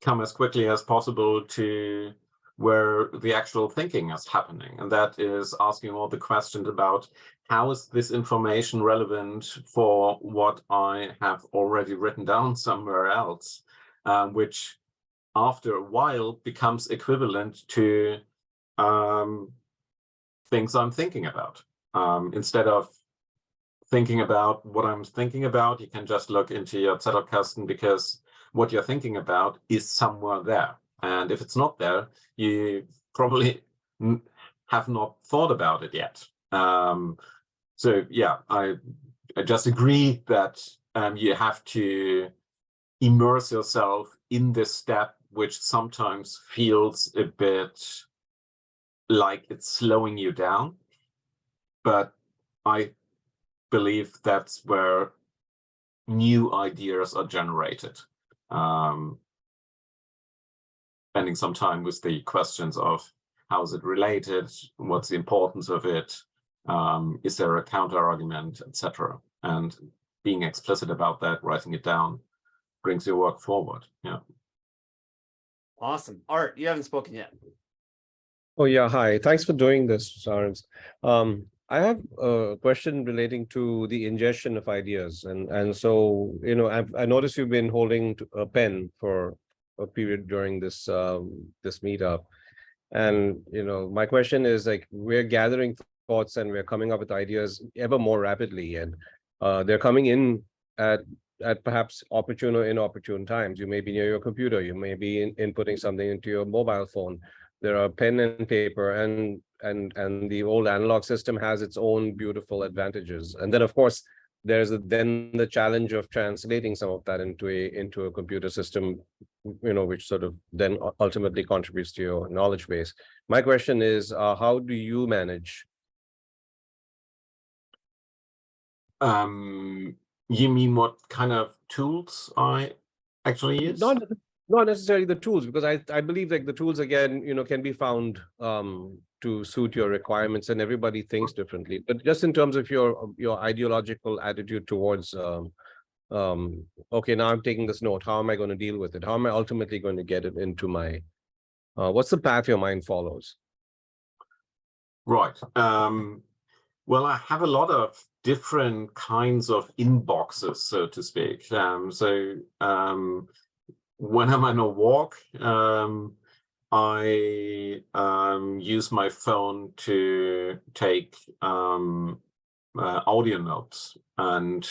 come as quickly as possible to where the actual thinking is happening. And that is asking all the questions about how is this information relevant for what I have already written down somewhere else, which after a while becomes equivalent to things I'm thinking about. Instead of thinking about what I'm thinking about, you can just look into your Zettelkasten, because what you're thinking about is somewhere there. And if it's not there, you probably have not thought about it yet. So yeah, I just agree that you have to immerse yourself in this step, which sometimes feels a bit like it's slowing you down. But I believe that's where new ideas are generated. Spending some time with the questions of how is it related, what's the importance of it, is there a counter argument, etc. And being explicit about that, writing it down, brings your work forward. Yeah. Awesome. Art, you haven't spoken yet. Oh yeah, hi. Thanks for doing this, Ahrens. I have a question relating to the ingestion of ideas, and so I noticed you've been holding a pen for a period during this this meetup, and my question is, like, we're gathering thoughts and we're coming up with ideas ever more rapidly, and they're coming in at perhaps opportune or inopportune times. You may be near your computer, you may be inputting something into your mobile phone. There are pen and paper, and the old analog system has its own beautiful advantages. And then, of course, there's then the challenge of translating some of that into a computer system, which sort of then ultimately contributes to your knowledge base. My question is, how do you manage? You mean what kind of tools I actually use? Not necessarily the tools, because I believe like the tools, again, can be found to suit your requirements, and everybody thinks differently. But just in terms of your ideological attitude towards okay, now I'm taking this note, how am I going to deal with it? How am I ultimately going to get it into my what's the path your mind follows? Right. Well, I have a lot of different kinds of inboxes, so to speak. When I'm on a walk, I use my phone to take audio notes, and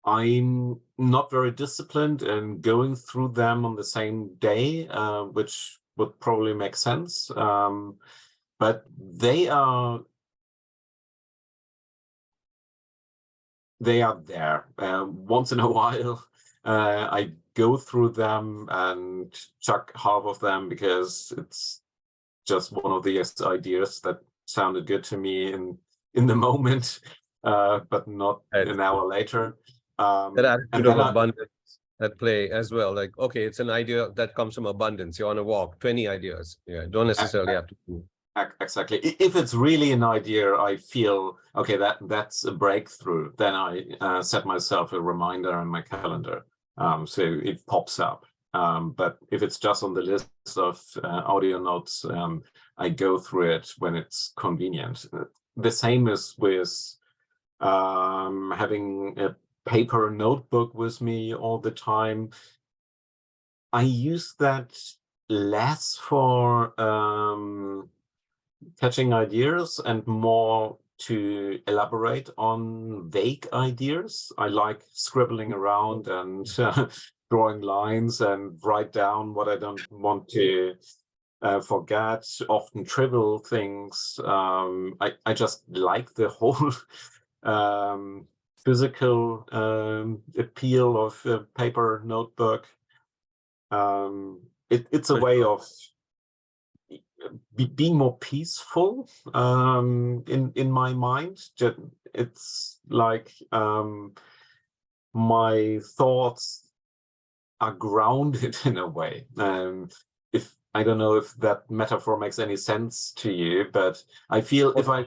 I'm not very disciplined in going through them on the same day, which would probably make sense. But they are there. Once in a while, I go through them and chuck half of them because it's just one of the ideas that sounded good to me in the moment, but not an hour later. That attitude of abundance at play as well. Like, okay, it's an idea that comes from abundance. You're on a walk, 20 ideas. Yeah, don't necessarily have to. Exactly. If it's really an idea, I feel, okay, that's a breakthrough, then I set myself a reminder on my calendar, so it pops up. But if it's just on the list of audio notes, I go through it when it's convenient. The same is with having a paper notebook with me all the time. I use that less for catching ideas and more to elaborate on vague ideas. I like scribbling around and drawing lines and write down what I don't want to forget, often trivial things. I just like the whole physical appeal of a paper notebook. It's a way of being more peaceful in my mind. It's like my thoughts are grounded in a way. If I don't know if that metaphor makes any sense to you, but I feel if I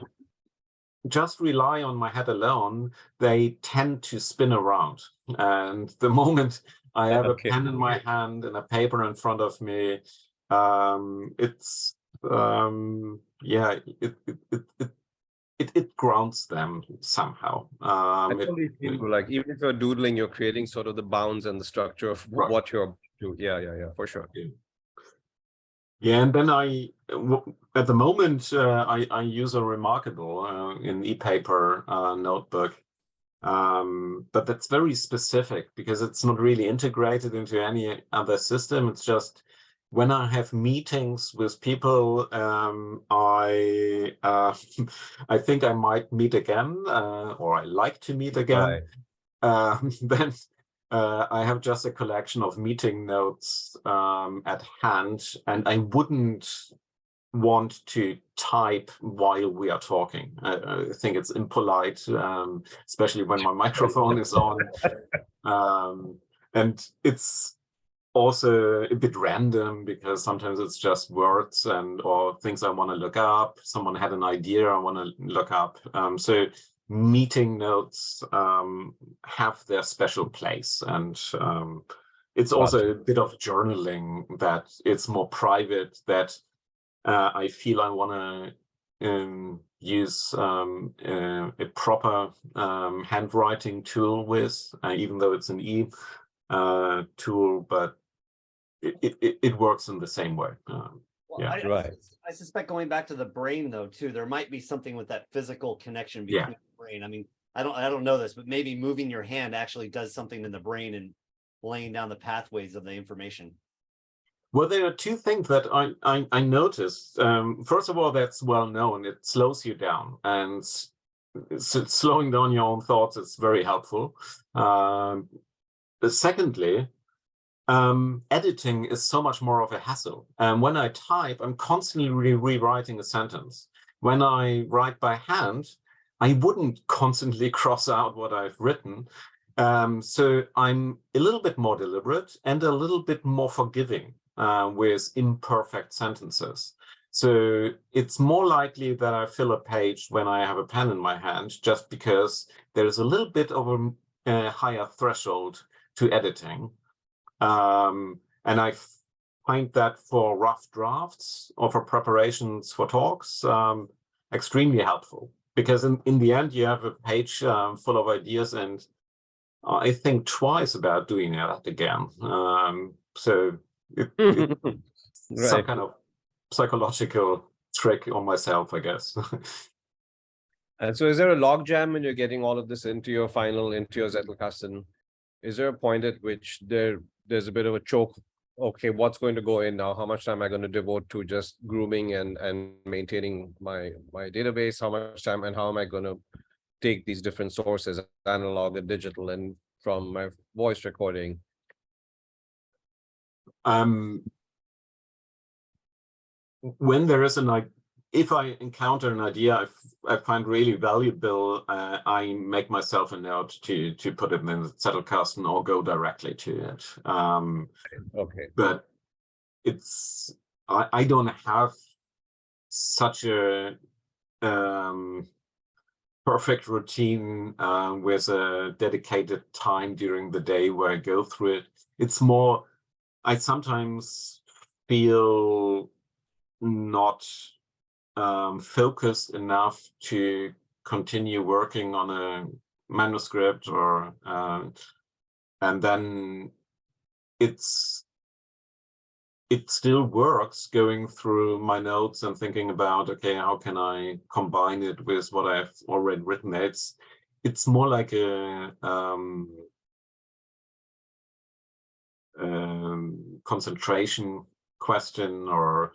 just rely on my head alone, they tend to spin around. And the moment I have Okay. a pen in my hand and a paper in front of me. It's yeah, it grounds them somehow. I totally feel like even if you're doodling, you're creating sort of the bounds and the structure of Right. what you're doing. Yeah, for sure. Yeah, and then at the moment, I use a Remarkable in e-paper notebook. But that's very specific because it's not really integrated into any other system. It's just when I have meetings with people, I I think I might meet again, or I like to meet again. Right. Then I have just a collection of meeting notes at hand, and I wouldn't want to type while we are talking. I think it's impolite, especially when my microphone is on. And it's also a bit random because sometimes it's just words or things I want to look up. Someone had an idea I want to look up. So meeting notes have their special place, and it's also a bit of journaling that it's more private, that I feel I want to use a proper handwriting tool with, even though it's an tool, but it works in the same way. Well, Yeah. Right. I suspect going back to the brain though too, there might be something with that physical connection between the brain. I mean, I don't know this, but maybe moving your hand actually does something in the brain and laying down the pathways of the information. Well, there are two things that I noticed. First of all, that's well known. It slows you down, and slowing down your own thoughts is very helpful. Secondly, editing is so much more of a hassle. And when I type, I'm constantly rewriting a sentence. When I write by hand, I wouldn't constantly cross out what I've written. So I'm a little bit more deliberate and a little bit more forgiving with imperfect sentences. So it's more likely that I fill a page when I have a pen in my hand, just because there's a little bit of a higher threshold to editing. And I find that for rough drafts or for preparations for talks, extremely helpful, because in the end, you have a page full of ideas, and I think twice about doing that again. So it's some kind of psychological trick on myself, I guess. And so is there a log jam when you're getting all of this into your Zettelkasten? Is there a point at which there's a bit of a choke? Okay, what's going to go in now? How much time am I going to devote to just grooming and maintaining my database? How much time, and how am I going to take these different sources, analog and digital, and from my voice recording? When there is if I encounter an idea I find really valuable, I make myself a note to put it in the Zettelkasten or go directly to it. Okay. But I don't have such a perfect routine with a dedicated time during the day where I go through it. It's more, I sometimes feel not focused enough to continue working on a manuscript, or and then it still works going through my notes and thinking about, okay, how can I combine it with what I've already written? It's more like a concentration question, or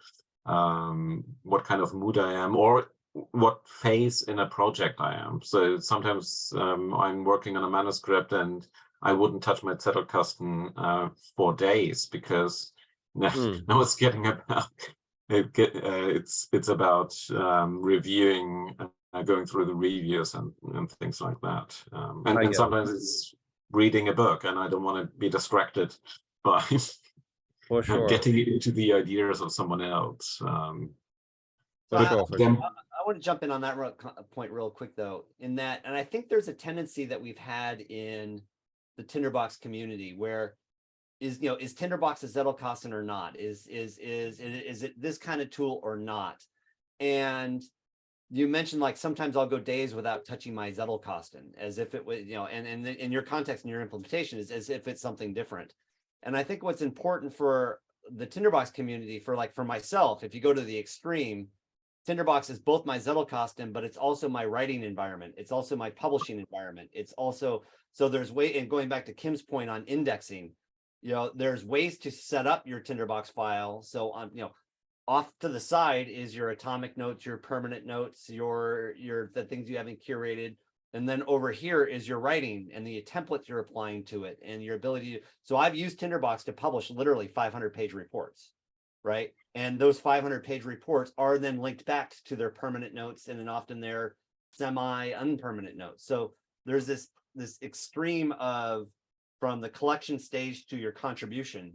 what kind of mood I am, or what phase in a project I am. So sometimes I'm working on a manuscript and I wouldn't touch my Zettelkasten for days, because now it's getting about it's about reviewing, going through the reviews and things like that. And sometimes it's reading a book, and I don't want to be distracted by For sure. getting into the ideas of someone else. I want to jump in on that point real quick, though, in that, and I think there's a tendency that we've had in the Tinderbox community where is Tinderbox a Zettelkasten or not? Is it this kind of tool or not? And you mentioned like sometimes I'll go days without touching my Zettelkasten, as if it was, and in your context and your implementation is as if it's something different. And I think what's important for the Tinderbox community, for myself, if you go to the extreme, Tinderbox is both my Zettelkasten, but it's also my writing environment. It's also my publishing environment. It's also, so there's and going back to Kim's point on indexing, there's ways to set up your Tinderbox file. So off to the side is your atomic notes, your permanent notes, the things you haven't curated. And then over here is your writing and the templates you're applying to it and your ability to, so I've used Tinderbox to publish literally 500-page reports, right? And those 500-page reports are then linked back to their permanent notes and then often their semi-unpermanent notes. So there's this extreme of from the collection stage to your contribution,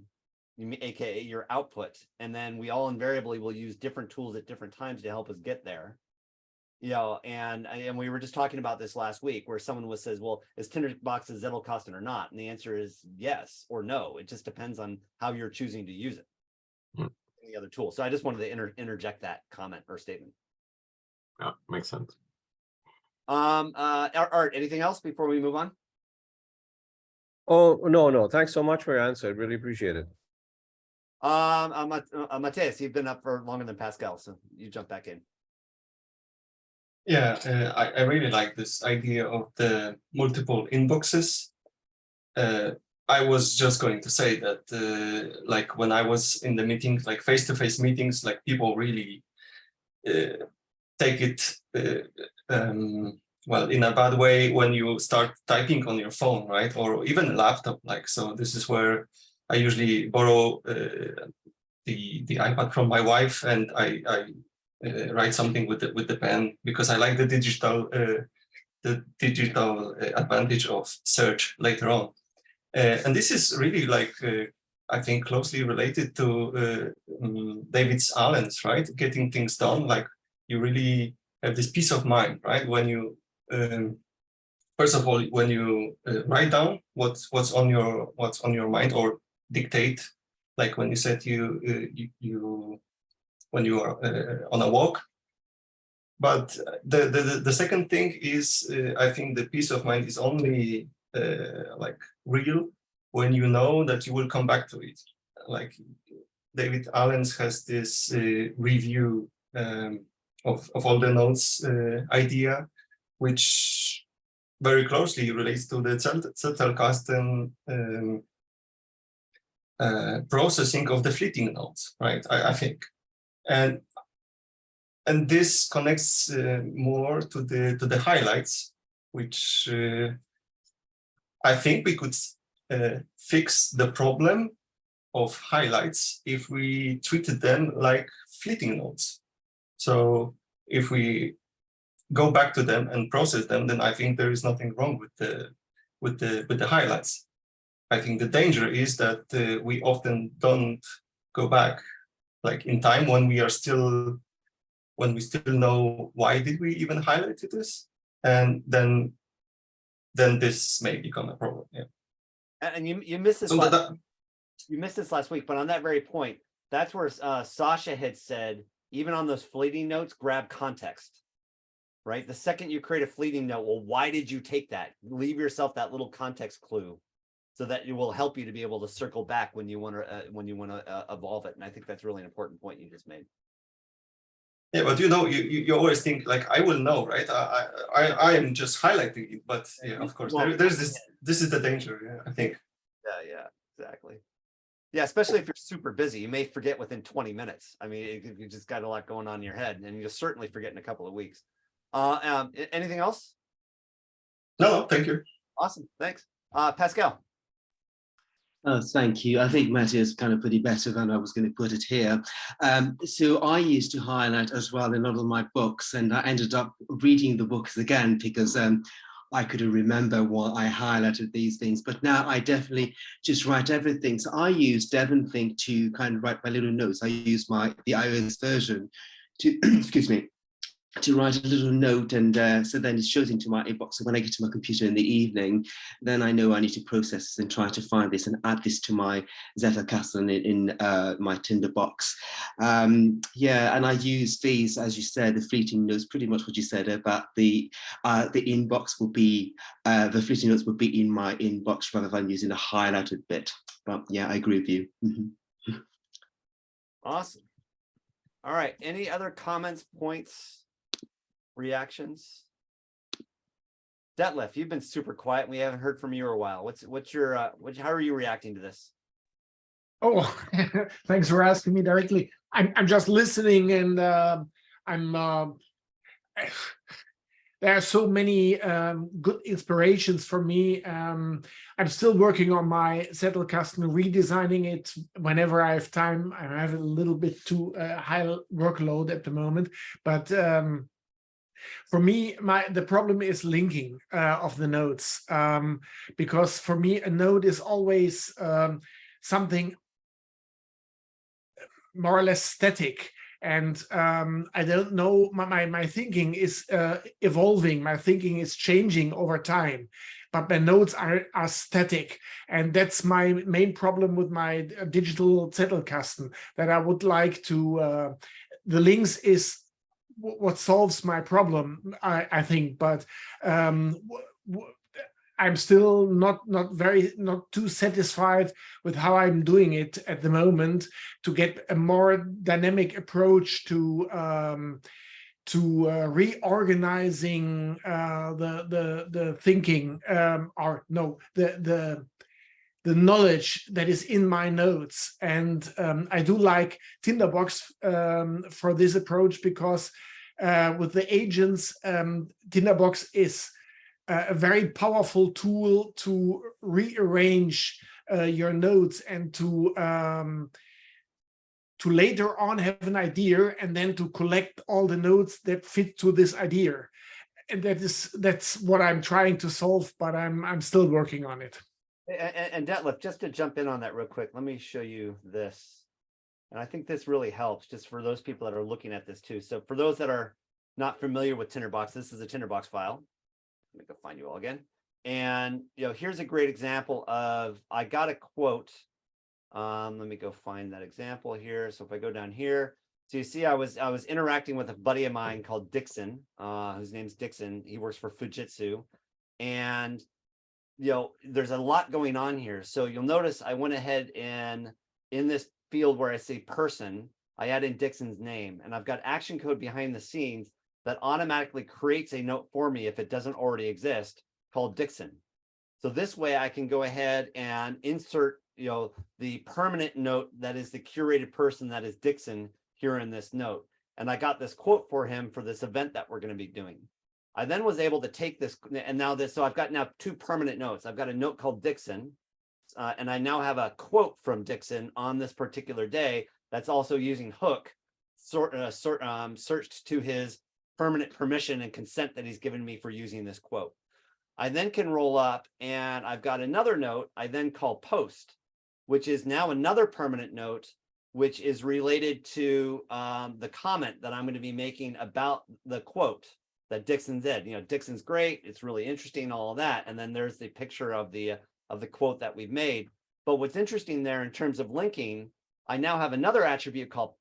aka your output, and then we all invariably will use different tools at different times to help us get there. And we were just talking about this last week where someone says, well, is Tinderbox a Zettelkasten or not? And the answer is yes or no. It just depends on how you're choosing to use it. Any other tool. So I just wanted to interject that comment or statement. Yeah, makes sense. Art, anything else before we move on? Oh, no. Thanks so much for your answer. I really appreciate it. Matthias, you've been up for longer than Pascal, so you jump back in. Yeah, I really like this idea of the multiple inboxes. I was just going to say that, like when I was in the meetings, like face-to-face meetings, like people really take it well in a bad way when you start typing on your phone, right, or even a laptop. Like, so this is where I usually borrow the iPad from my wife, and I write something with the pen because I like the digital advantage of search later on. And this is really like I think closely related to David Ahrens, right? Getting things done. Like you really have this peace of mind, right? When you first of all, when you write down what's on your mind or dictate, like when you said when you are on a walk. But the second thing is I think the peace of mind is only like real when you know that you will come back to it. Like David Ahrens has this review of all the notes idea, which very closely relates to the Zettelkasten processing of the fleeting notes, right? I think, and this connects more to the highlights, which I think we could fix the problem of highlights if we treated them like fleeting notes. So if we go back to them and process them, then I think there is nothing wrong with the highlights. I think the danger is that we often don't go back, like in time when we still know why did we even highlight this, and then this may become a problem. Yeah. And you missed this. You missed this last week, but on that very point, that's where Sasha had said, even on those fleeting notes, grab context. Right. The second you create a fleeting note, well, why did you take that? Leave yourself that little context clue, so that it will help you to be able to circle back when you want to evolve it. And I think that's really an important point you just made. Yeah, but you always think like I will know, right? I am just highlighting it, but yeah, of course, there's this. This is the danger. Yeah, I think. Yeah, exactly. Yeah, especially if you're super busy, you may forget within 20 minutes. I mean, you just got a lot going on in your head, and you'll certainly forget in a couple of weeks. Anything else? No, thank you. Awesome, thanks. Pascal. Thank you. I think Matthias kind of put it better than I was going to put it here. So I used to highlight as well in a lot of my books, and I ended up reading the books again because I couldn't remember why I highlighted these things. But now I definitely just write everything. So I use DevonThink to kind of write my little notes. I use the iOS version to, excuse me, to write a little note, and so then it shows into my inbox. So when I get to my computer in the evening, then I know I need to process this and try to find this and add this to my Zettelkasten in my Tinderbox. Yeah, and I use these, as you said, the fleeting notes, pretty much what you said about the inbox will be, the fleeting notes will be in my inbox rather than using a highlighted bit. But yeah, I agree with you. Awesome. All right. Any other comments, points, reactions? Detlef, you've been super quiet. We haven't heard from you in a while. What's your how are you reacting to this? Oh, thanks for asking me directly. I'm just listening, and there are so many good inspirations for me. I'm still working on my Zettelkasten, redesigning it whenever I have time. I have a little bit too high workload at the moment, but for me, the problem is linking of the notes, because for me a note is always something more or less static. And I don't know, my thinking is evolving, my thinking is changing over time, but my notes are static. And that's my main problem with my digital Zettelkasten, that I would like to, the links is what solves my problem, I think, but I'm still not too satisfied with how I'm doing it at the moment, to get a more dynamic approach to reorganizing the thinking, or no, the knowledge that is in my notes. And I do like Tinderbox for this approach, because with the agents, Tinderbox is a very powerful tool to rearrange your notes, and to later on have an idea, and then to collect all the notes that fit to this idea. And that's what I'm trying to solve, but I'm still working on it. And Detlef, just to jump in on that real quick, let me show you this. And I think this really helps just for those people that are looking at this too. So for those that are not familiar with Tinderbox, this is a Tinderbox file. Let me go find you all again. And here's a great example of, I got a quote. Let me go find that example here. So if I go down here, so you see I was interacting with a buddy of mine called Dixon, whose name's Dixon. He works for Fujitsu. And there's a lot going on here. So you'll notice I went ahead and in this field where I say person, I add in Dixon's name, and I've got action code behind the scenes that automatically creates a note for me if it doesn't already exist, called Dixon. So this way I can go ahead and insert, the permanent note that is the curated person that is Dixon here in this note. And I got this quote for him for this event that we're going to be doing. I then was able to take this, and now so I've got now two permanent notes. I've got a note called Dixon, and I now have a quote from Dixon on this particular day that's also using hook searched to his permanent permission and consent that he's given me for using this quote. I then can roll up, and I've got another note I then call post, which is now another permanent note, which is related to the comment that I'm going to be making about the quote that Dixon said. Dixon's great, it's really interesting, all of that. And then there's the picture of the quote that we've made. But what's interesting there in terms of linking, I now have another attribute called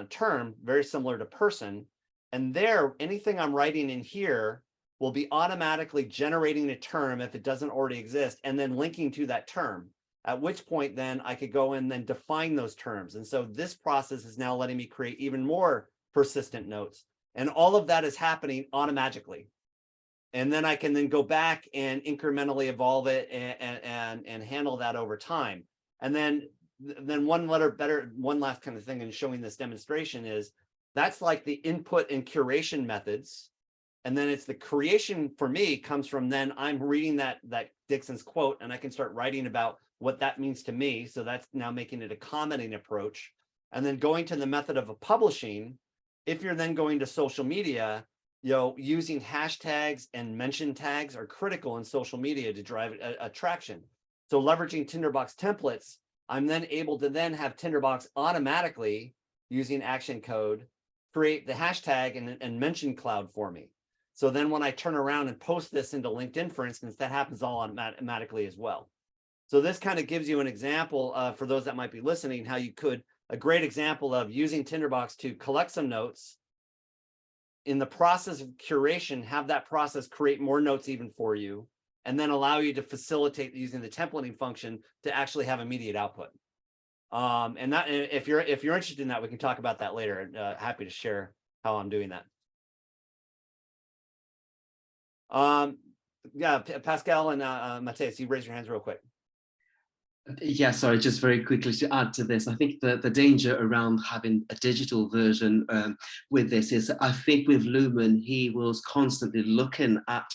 term, very similar to person. And there, anything I'm writing in here will be automatically generating a term if it doesn't already exist, and then linking to that term, at which point then I could go in and then define those terms. And so this process is now letting me create even more persistent notes. And all of that is happening automatically. And then I can then go back and incrementally evolve it and handle that over time. And then one last kind of thing in showing this demonstration is, that's like the input and curation methods. And then it's the creation for me comes from then I'm reading that Dixon's quote, and I can start writing about what that means to me. So that's now making it a commenting approach. And then going to the method of a publishing, if you're then going to social media, using hashtags and mention tags are critical in social media to drive attraction. So leveraging Tinderbox templates, I'm then able to then have Tinderbox automatically using action code create the hashtag and mention cloud for me. So then when I turn around and post this into LinkedIn, for instance, that happens all automatically as well. So this kind of gives you an example for those that might be listening, how you could, a great example of using Tinderbox to collect some notes. In the process of curation, have that process create more notes even for you, and then allow you to facilitate using the templating function to actually have immediate output. And that, if you're interested in that, we can talk about that later. Happy to share how I'm doing that. Yeah, Pascal and Matthias, you raise your hands real quick. Yeah, sorry, just very quickly to add to this, I think the danger around having a digital version with this is, I think with Lumen, he was constantly looking at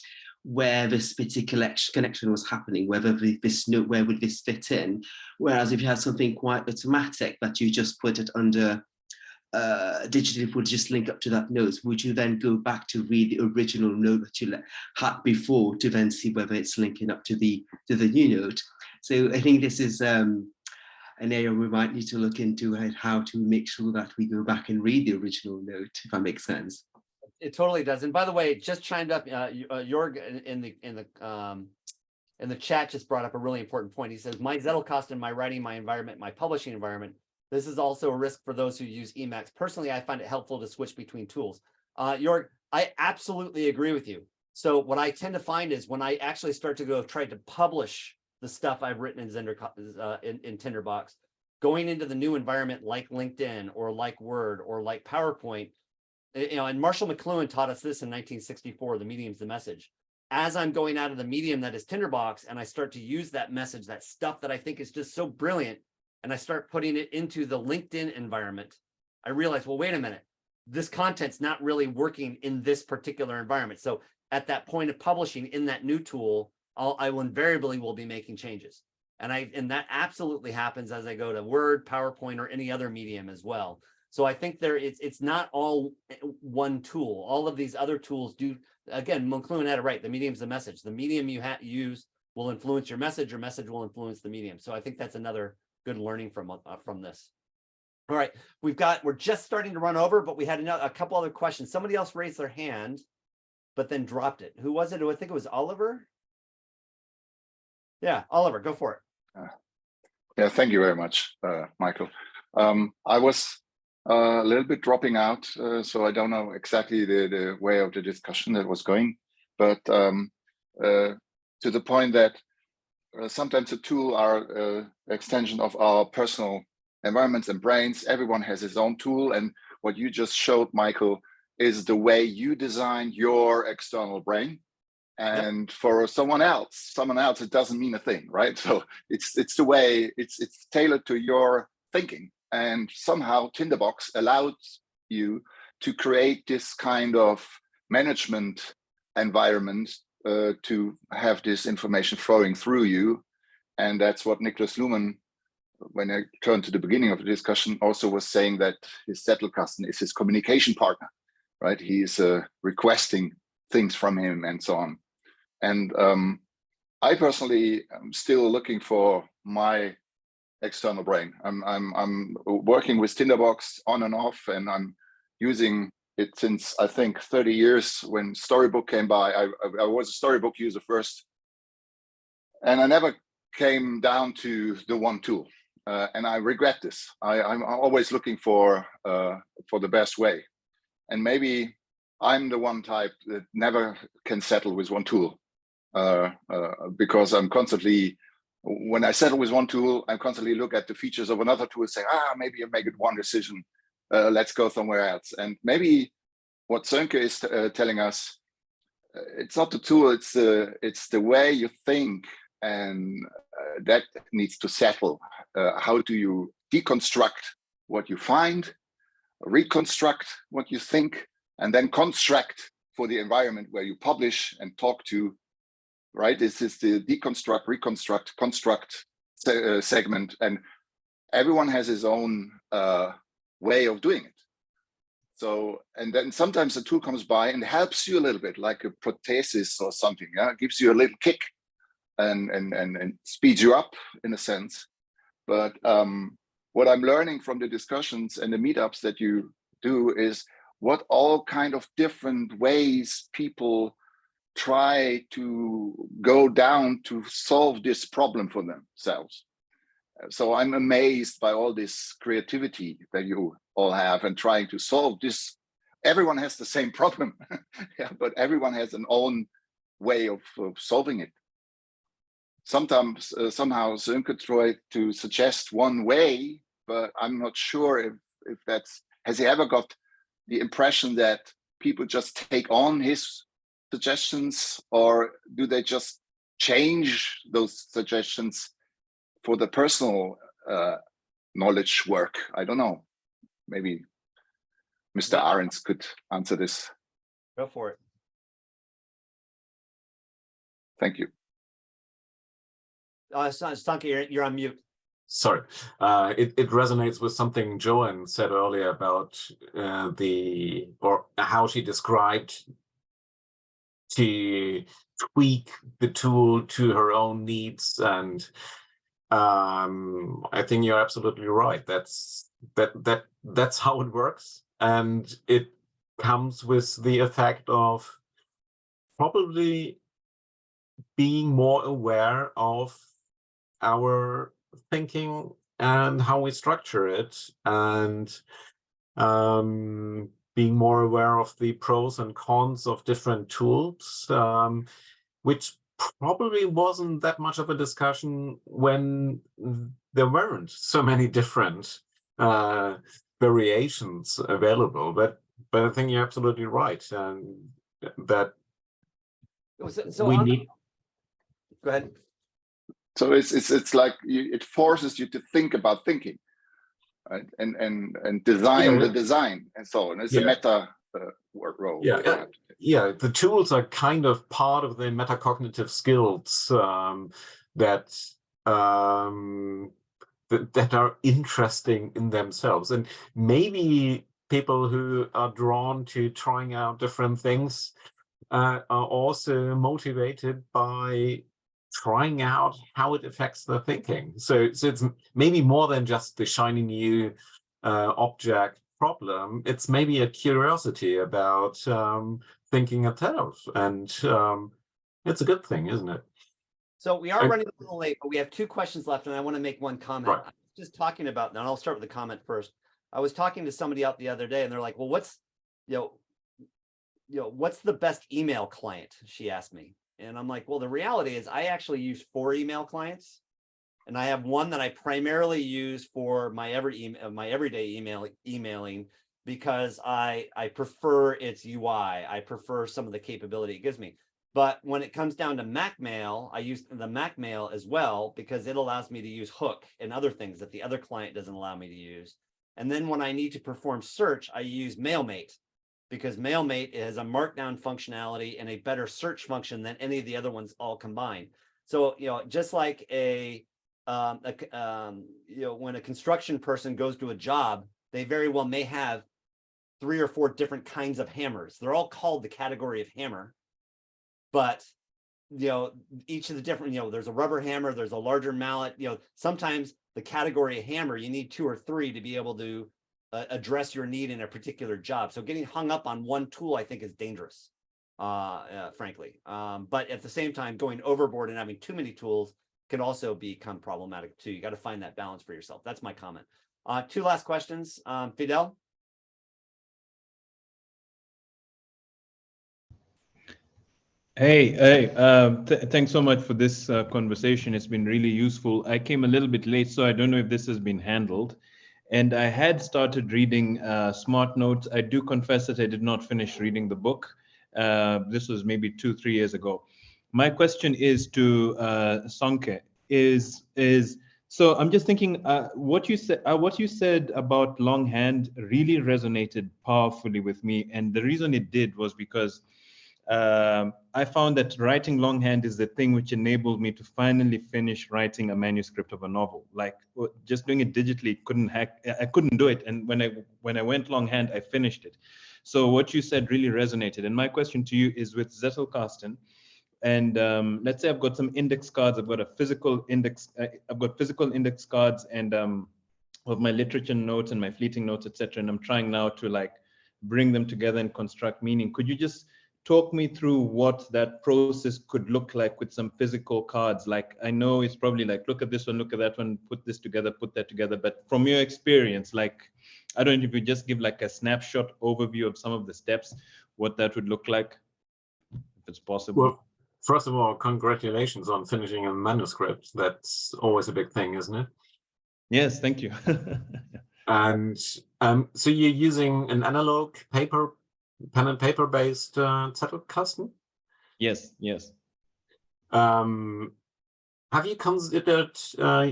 where this particular connection was happening, whether this note, where would this fit in? Whereas if you had something quite automatic that you just put it under digitally, would just link up to that node, would you then go back to read the original node that you had before to then see whether it's linking up to the new node? So I think this is an area we might need to look into, how to make sure that we go back and read the original node, if that makes sense. It totally does. And by the way, just chimed up, Jorg in the chat just brought up a really important point. He says, my Zettelkasten in my writing, my environment, my publishing environment, this is also a risk for those who use Emacs. Personally, I find it helpful to switch between tools. Jorg, I absolutely agree with you. So what I tend to find is when I actually start to go try to publish the stuff I've written in Tinderbox, going into the new environment like LinkedIn or like Word or like PowerPoint, and Marshall McLuhan taught us this in 1964, the medium's the message. As I'm going out of the medium that is Tinderbox and I start to use that message, that stuff that I think is just so brilliant, and I start putting it into the LinkedIn environment, I realize, well, wait a minute, this content's not really working in this particular environment. So at that point of publishing in that new tool, I will invariably be making changes. And that absolutely happens as I go to Word, PowerPoint, or any other medium as well. So I think it's not all one tool. All of these other tools do, again, McLuhan had it right. The medium's the message. The medium you use will influence your message will influence the medium. So I think that's another good learning from this. All right, we're just starting to run over, but we had a couple other questions. Somebody else raised their hand, but then dropped it. Who was it? I think it was Oliver. Yeah, Oliver, go for it. Yeah, thank you very much, Michael. I was a little bit dropping out, so I don't know exactly the way of the discussion that was going, but to the point that sometimes the tool are extension of our personal environments and brains. Everyone has his own tool, and what you just showed, Michael, is the way you design your external brain. And for someone else, it doesn't mean a thing, right? So it's the way it's tailored to your thinking, and somehow Tinderbox allows you to create this kind of management environment to have this information flowing through you. And that's what Niklas Luhmann, when I turned to the beginning of the discussion, also was saying, that his Zettelkasten is his communication partner, right? He's requesting things from him and so on. And I personally am still looking for my external brain. I'm working with Tinderbox on and off, and I'm using it since, I think, 30 years. When Storybook came by, I was a Storybook user first, and I never came down to the one tool. And I regret this. I'm always looking for the best way. And maybe I'm the one type that never can settle with one tool. Because I'm constantly, when I settle with one tool, I constantly look at the features of another tool and say, maybe I make it one decision, let's go somewhere else. And maybe what Sönke is telling us, it's not the tool, it's the way you think, and that needs to settle. How do you deconstruct what you find, reconstruct what you think, and then construct for the environment where you publish and talk to. Right, this is the deconstruct, reconstruct, construct segment, and everyone has his own way of doing it. So, and then sometimes the tool comes by and helps you a little bit, like a prothesis or something. Yeah, it gives you a little kick and speeds you up in a sense. But what I'm learning from the discussions and the meetups that you do is what all kind of different ways people try to go down to solve this problem for themselves. So I'm amazed by all this creativity that you all have and trying to solve this. Everyone has the same problem, yeah, but everyone has an own way of solving it. Sometimes somehow Sönke tried to suggest one way, but I'm not sure if that's, has he ever got the impression that people just take on his suggestions, or do they just change those suggestions for the personal knowledge work? I don't know. Maybe Mr. Ahrens could answer this. Go for it. Thank you. Sönke, you're on mute. Sorry, it resonates with something Joanne said earlier about how she described to tweak the tool to her own needs, and I think you're absolutely right. That's how it works, and it comes with the effect of probably being more aware of our thinking and how we structure it, and being more aware of the pros and cons of different tools, which probably wasn't that much of a discussion when there weren't so many different variations available. But I think you're absolutely right, and that we need. Go ahead. So it's like it forces you to think about thinking, right? And design the design and so on. It's a meta role. Yeah. The tools are kind of part of the metacognitive skills that are interesting in themselves, and maybe people who are drawn to trying out different things are also motivated by trying out how it affects their thinking. So it's maybe more than just the shiny new object problem. It's maybe a curiosity about thinking itself, and it's a good thing, isn't it? So we are running a little late, but we have 2 questions left, and I want to make one comment. Right. I was just talking about, and I'll start with the comment first. I was talking to somebody out the other day, and they're like, "Well, what's what's the best email client?" She asked me. And I'm like, well, the reality is I actually use 4 email clients, and I have one that I primarily use for my everyday emailing, because I prefer its UI. I prefer some of the capability it gives me. But when it comes down to Mac Mail, I use the Mac Mail as well, because it allows me to use Hook and other things that the other client doesn't allow me to use. And then when I need to perform search, I use MailMate, because MailMate has a markdown functionality and a better search function than any of the other ones all combined. So, just like when a construction person goes to a job, they very well may have 3 or 4 different kinds of hammers. They're all called the category of hammer, but each of the different, there's a rubber hammer, there's a larger mallet. Sometimes the category of hammer, you need 2 or 3 to be able to address your need in a particular job. So getting hung up on one tool, I think, is dangerous, frankly. But at the same time, going overboard and having too many tools can also become problematic too. You got to find that balance for yourself. That's my comment. 2 last questions. Fidel? Hey, thanks so much for this conversation. It's been really useful. I came a little bit late, so I don't know if this has been handled. And I had started reading Smart Notes. I do confess that I did not finish reading the book. This was maybe 2-3 years ago. My question is to Sönke. So I'm just thinking, what you said about longhand really resonated powerfully with me, and the reason it did was because I found that writing longhand is the thing which enabled me to finally finish writing a manuscript of a novel. Like just doing it digitally, I couldn't do it. And when I went longhand, I finished it. So what you said really resonated. And my question to you is with Zettelkasten, and let's say I've got some index cards. I've got a physical index. I've got physical index cards and of my literature notes and my fleeting notes, etc. And I'm trying now to bring them together and construct meaning. Could you just talk me through what that process could look like with some physical cards? Like, I know it's probably like, look at this one, look at that one, put this together, put that together. But from your experience, like, I don't know if you just give like a snapshot overview of some of the steps, what that would look like, if it's possible. Well, first of all, congratulations on finishing a manuscript. That's always a big thing, isn't it? Yes, thank you. And so you're using an analog pen and paper based Zettelkasten? Yes, yes. Have you considered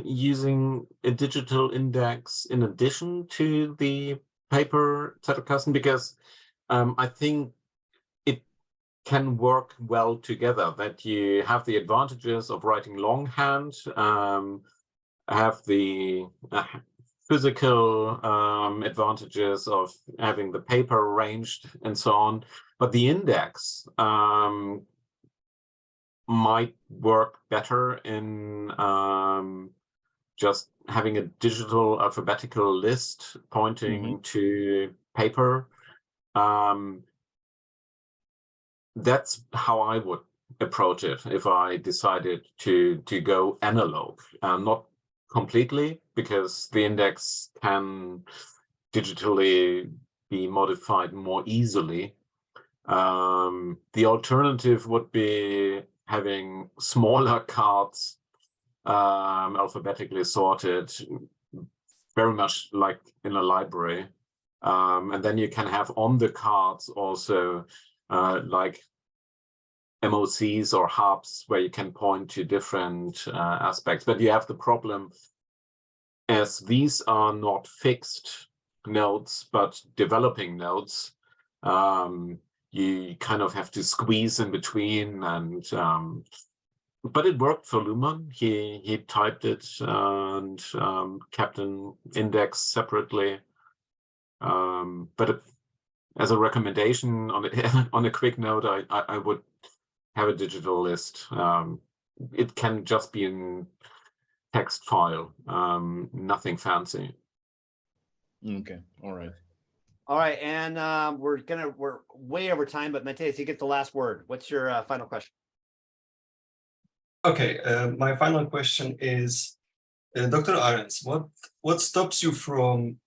using a digital index in addition to the paper Zettelkasten? Because I think it can work well together, that you have the advantages of writing longhand, have the physical advantages of having the paper arranged and so on, but the index might work better in just having a digital alphabetical list pointing to paper. That's how I would approach it if I decided to go analog, not completely, because the index can digitally be modified more easily. The alternative would be having smaller cards alphabetically sorted, very much like in a library. And then you can have on the cards also like MOCs or hubs where you can point to different aspects. But you have the problem, as these are not fixed nodes, but developing nodes, you kind of have to squeeze in between. And but it worked for Luhmann. He typed it and kept an index separately. But as a recommendation on a quick note, I would have a digital list. It can just be in text file, nothing fancy. Okay, all right. All right, and we're way over time, but Matthias, you get the last word. What's your final question? Okay, my final question is, Dr. Ahrens, what stops you from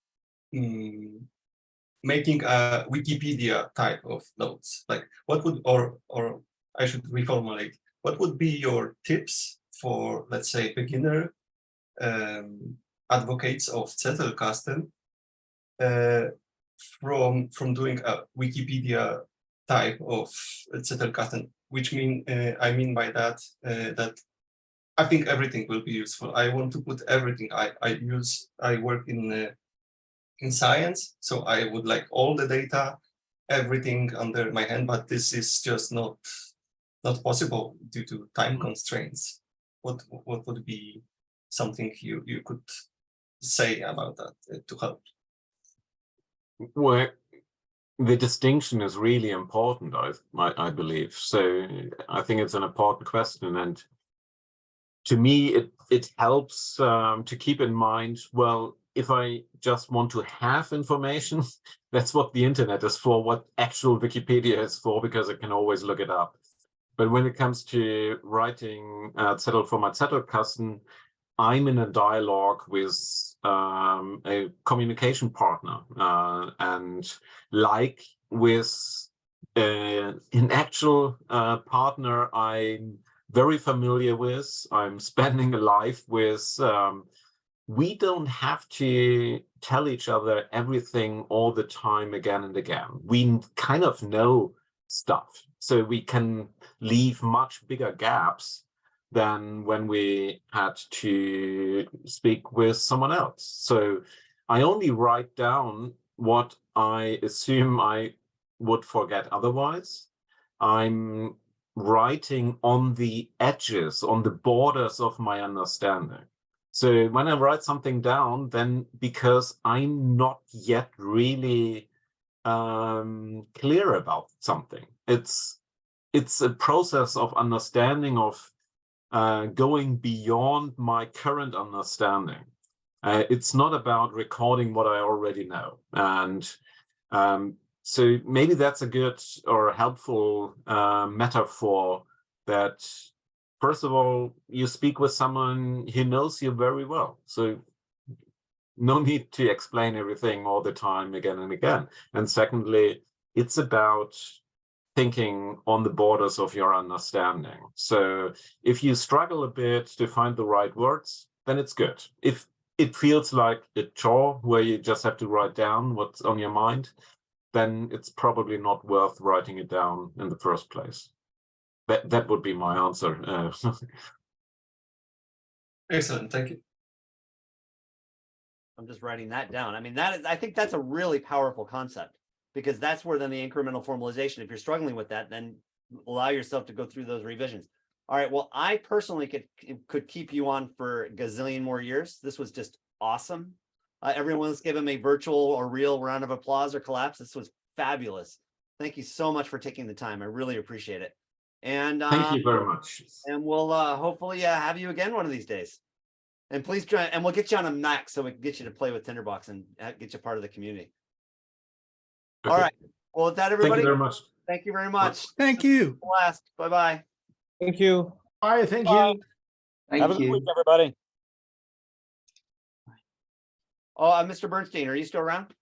making a Wikipedia type of notes? Like, what would, or I should reformulate, what would be your tips for, let's say, beginner advocates of Zettelkasten from doing a Wikipedia type of Zettelkasten, which I mean by that that I think everything will be useful. I want to put everything I work in science, so I would like all the data, everything under my hand, but this is just not possible due to time constraints. What would be something you could say about that to help? Well, the distinction is really important, I believe. So I think it's an important question, and to me, it helps to keep in mind, well, if I just want to have information, that's what the internet is for, what actual Wikipedia is for, because I can always look it up. But when it comes to writing Zettel for my Zettelkasten, I'm in a dialogue with a communication partner, and like with an actual partner I'm very familiar with, I'm spending a life with, we don't have to tell each other everything all the time again and again. We kind of know stuff, so we can leave much bigger gaps than when we had to speak with someone else. So I only write down what I assume I would forget otherwise. I'm writing on the edges, on the borders of my understanding. So when I write something down, then because I'm not yet really clear about something, it's a process of understanding, of going beyond my current understanding. It's not about recording what I already know. And So maybe that's a good or helpful metaphor that, first of all, you speak with someone who knows you very well. So no need to explain everything all the time again and again. And secondly, it's about thinking on the borders of your understanding. So if you struggle a bit to find the right words, then it's good. If it feels like a chore where you just have to write down what's on your mind, then it's probably not worth writing it down in the first place. That would be my answer. Excellent, thank you. I'm just writing that down. I mean, I think that's a really powerful concept, because that's where then the incremental formalization, if you're struggling with that, then allow yourself to go through those revisions. All right, well, I personally could keep you on for a gazillion more years. This was just awesome. Everyone, let's give him a virtual or real round of applause or collapse. This was fabulous. Thank you so much for taking the time. I really appreciate it. And thank you very much. And we'll hopefully have you again one of these days. And please try, and we'll get you on a Mac so we can get you to play with Tinderbox and get you part of the community. Okay. All right. Well, with that, everybody, thank you very much. Thank you very much. Thank you. Last. Bye-bye. Thank you. Bye. Thank Bye. you. Thank you. Week, everybody. Oh, Mr. Bernstein, are you still around?